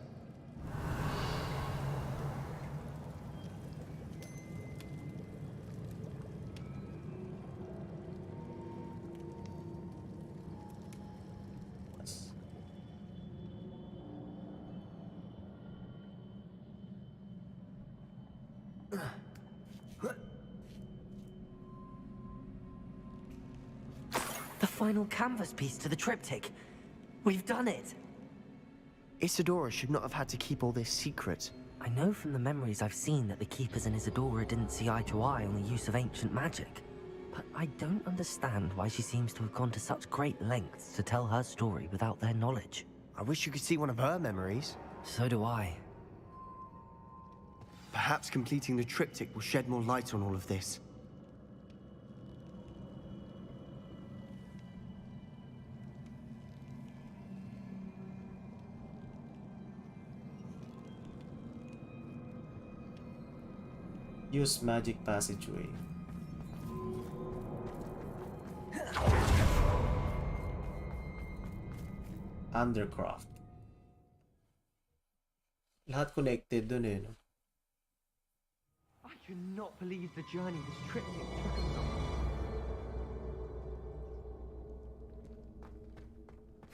The final canvas piece to the triptych. We've done it. Isadora should not have had to keep all this secret. I know from the memories I've seen that the Keepers and Isadora didn't see eye to eye on the use of ancient magic. But I don't understand why she seems to have gone to such great lengths to tell her story without their knowledge. I wish you could see one of her memories. So do I. Perhaps completing the triptych will shed more light on all of this. Use magic passageway. Undercroft. Lahat connected dun eh, no? I cannot believe the journey this triptych took us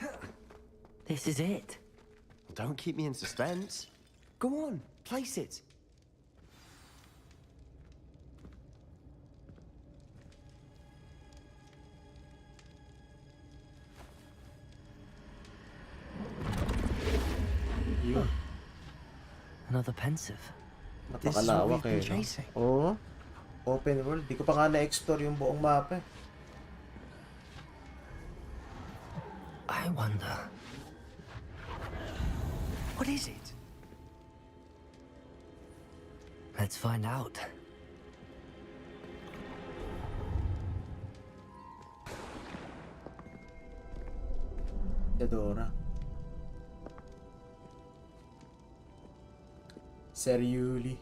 on. This is it. Don't keep me in suspense. Go on, place it. Yun. Another pensive. Napakalawak eh, no? Oo. Open world. Di ko pa nga na-explore yung buong map eh. I wonder. What is it? Let's find out. Isadora. Seriuli.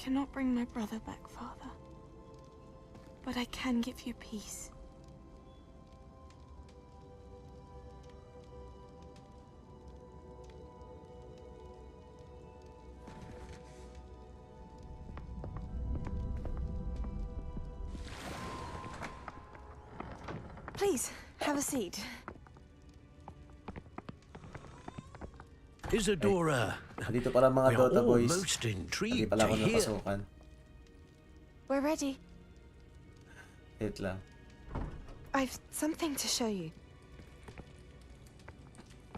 cannot bring my brother back, Father. But I can give you peace. Please, have a seat. Isadora, Dito pala mga we are Dota all boys. most Hindi intrigued pala to ako hear. napasukan. We're ready. Wait lang. I've something to show you.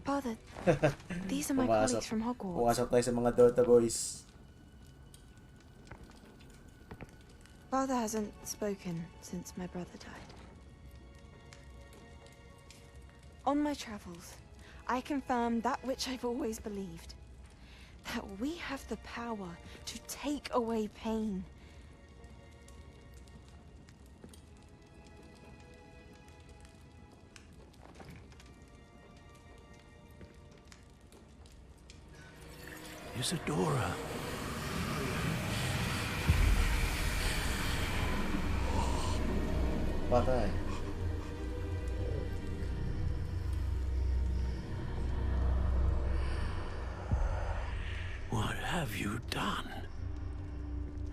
Father, these are my colleagues from Hogwarts. Pumasok tayo sa mga Dota boys. Father hasn't spoken since my brother died. On my travels, I confirmed that which I've always believed. That we have the power to take away pain. Isadora. Patay. What have you done?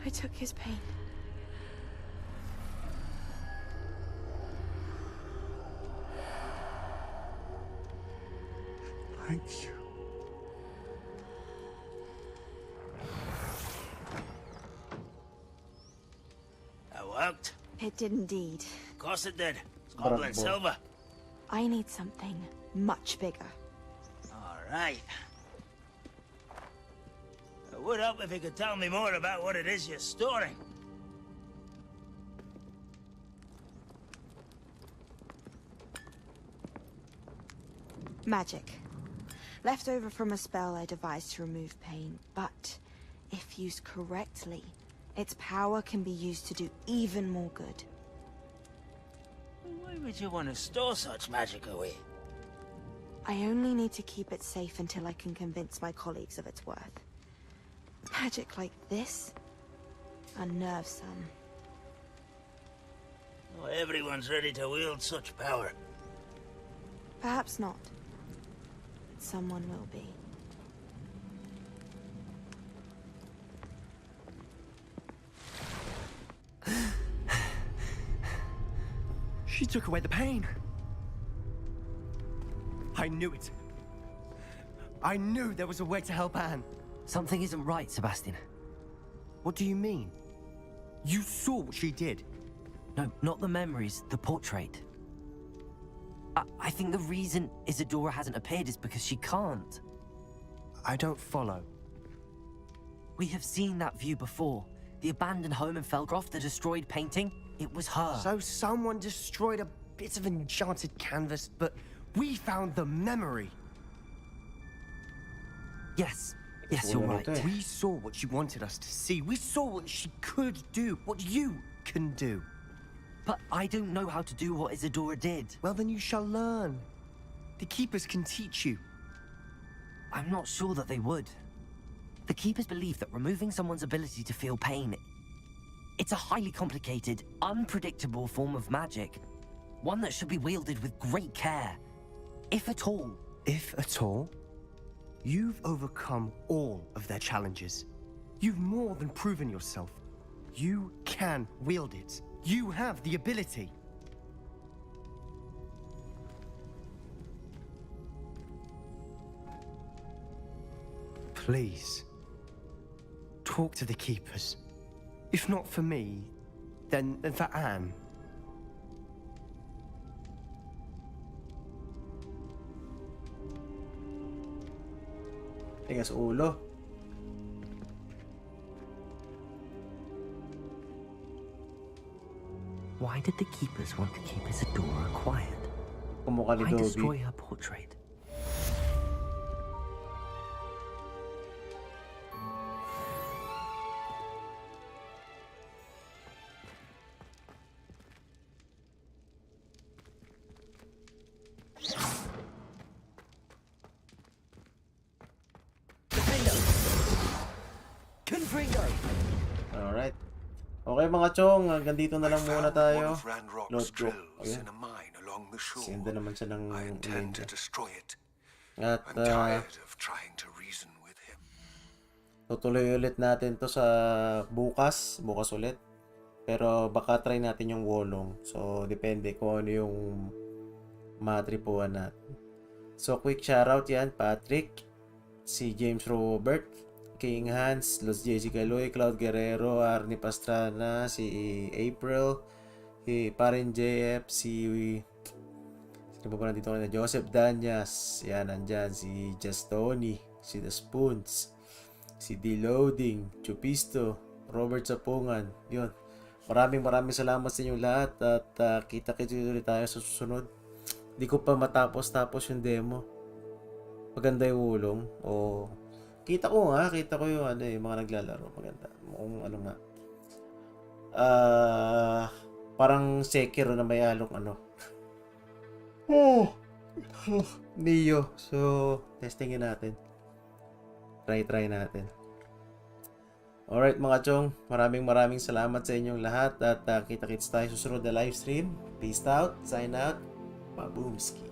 I took his pain. Thank you. That worked. It did indeed. Of course it did. It's goblin silver. I need something much bigger. All right. It would help if you could tell me more about what it is you're storing. Magic. Left over from a spell I devised to remove pain, but if used correctly, its power can be used to do even more good. Why would you want to store such magic away? I only need to keep it safe until I can convince my colleagues of its worth. Magic like this unnerves some. Not everyone's ready to wield such power. Perhaps not. But someone will be. She took away the pain. I knew it. I knew there was a way to help Anne. Something isn't right, Sebastian. What do you mean? You saw what she did. No, not the memories, the portrait. I think the reason Isadora hasn't appeared is because she can't. I don't follow. We have seen that view before. The abandoned home in Felgroth, the destroyed painting, it was her. So someone destroyed a bit of enchanted canvas, but we found the memory. Yes, you're right. We saw what she wanted us to see. We saw what she could do, what you can do. But I don't know how to do what Isadora did. Well, then you shall learn. The Keepers can teach you. I'm not sure that they would. The Keepers believe that removing someone's ability to feel pain, it's a highly complicated, unpredictable form of magic. One that should be wielded with great care. If at all. If at all? You've overcome all of their challenges. You've more than proven yourself. You can wield it. You have the ability. Please, talk to the Keepers. If not for me, then for Anne. Tigas ulo. Why did the Keepers want to keep Isadora quiet? Kumukha ni Why Dobby. destroy her portrait? Confringo! Alright. Okay mga chong, hanggang dito na lang muna tayo. Load ko. Ayan. Senda naman siya ng Linda. At tutuloy ulit natin to sa bukas ulit. Pero baka try natin yung wolong. So depende kung ano yung matripuan natin. So quick shoutout yan, Patrick, si James Robert, King Hans, Los JCCALOY, Cloud Guerrero, Arnie Pastrana, si April, si Parin JF, sino pa ba nandito kanina? Joseph Danyas, yan, nandyan, si Just Tony, si The Spoons, si Deloading, Chupisto, Robert Sapungan, yun. Maraming salamat sa inyo lahat at kita-kits ulit tayo sa susunod. Hindi ko pa matapos yung demo. Maganda yung ulong. O kita ko yung yung mga naglalaro. Maganda. Kung ano nga. Parang Sekiro na may halong Neo. So, testingin natin. Try natin. Alright mga chong, maraming salamat sa inyong lahat at kita-kits tayo susunod na livestream. Peace out, sign out, Maboomski.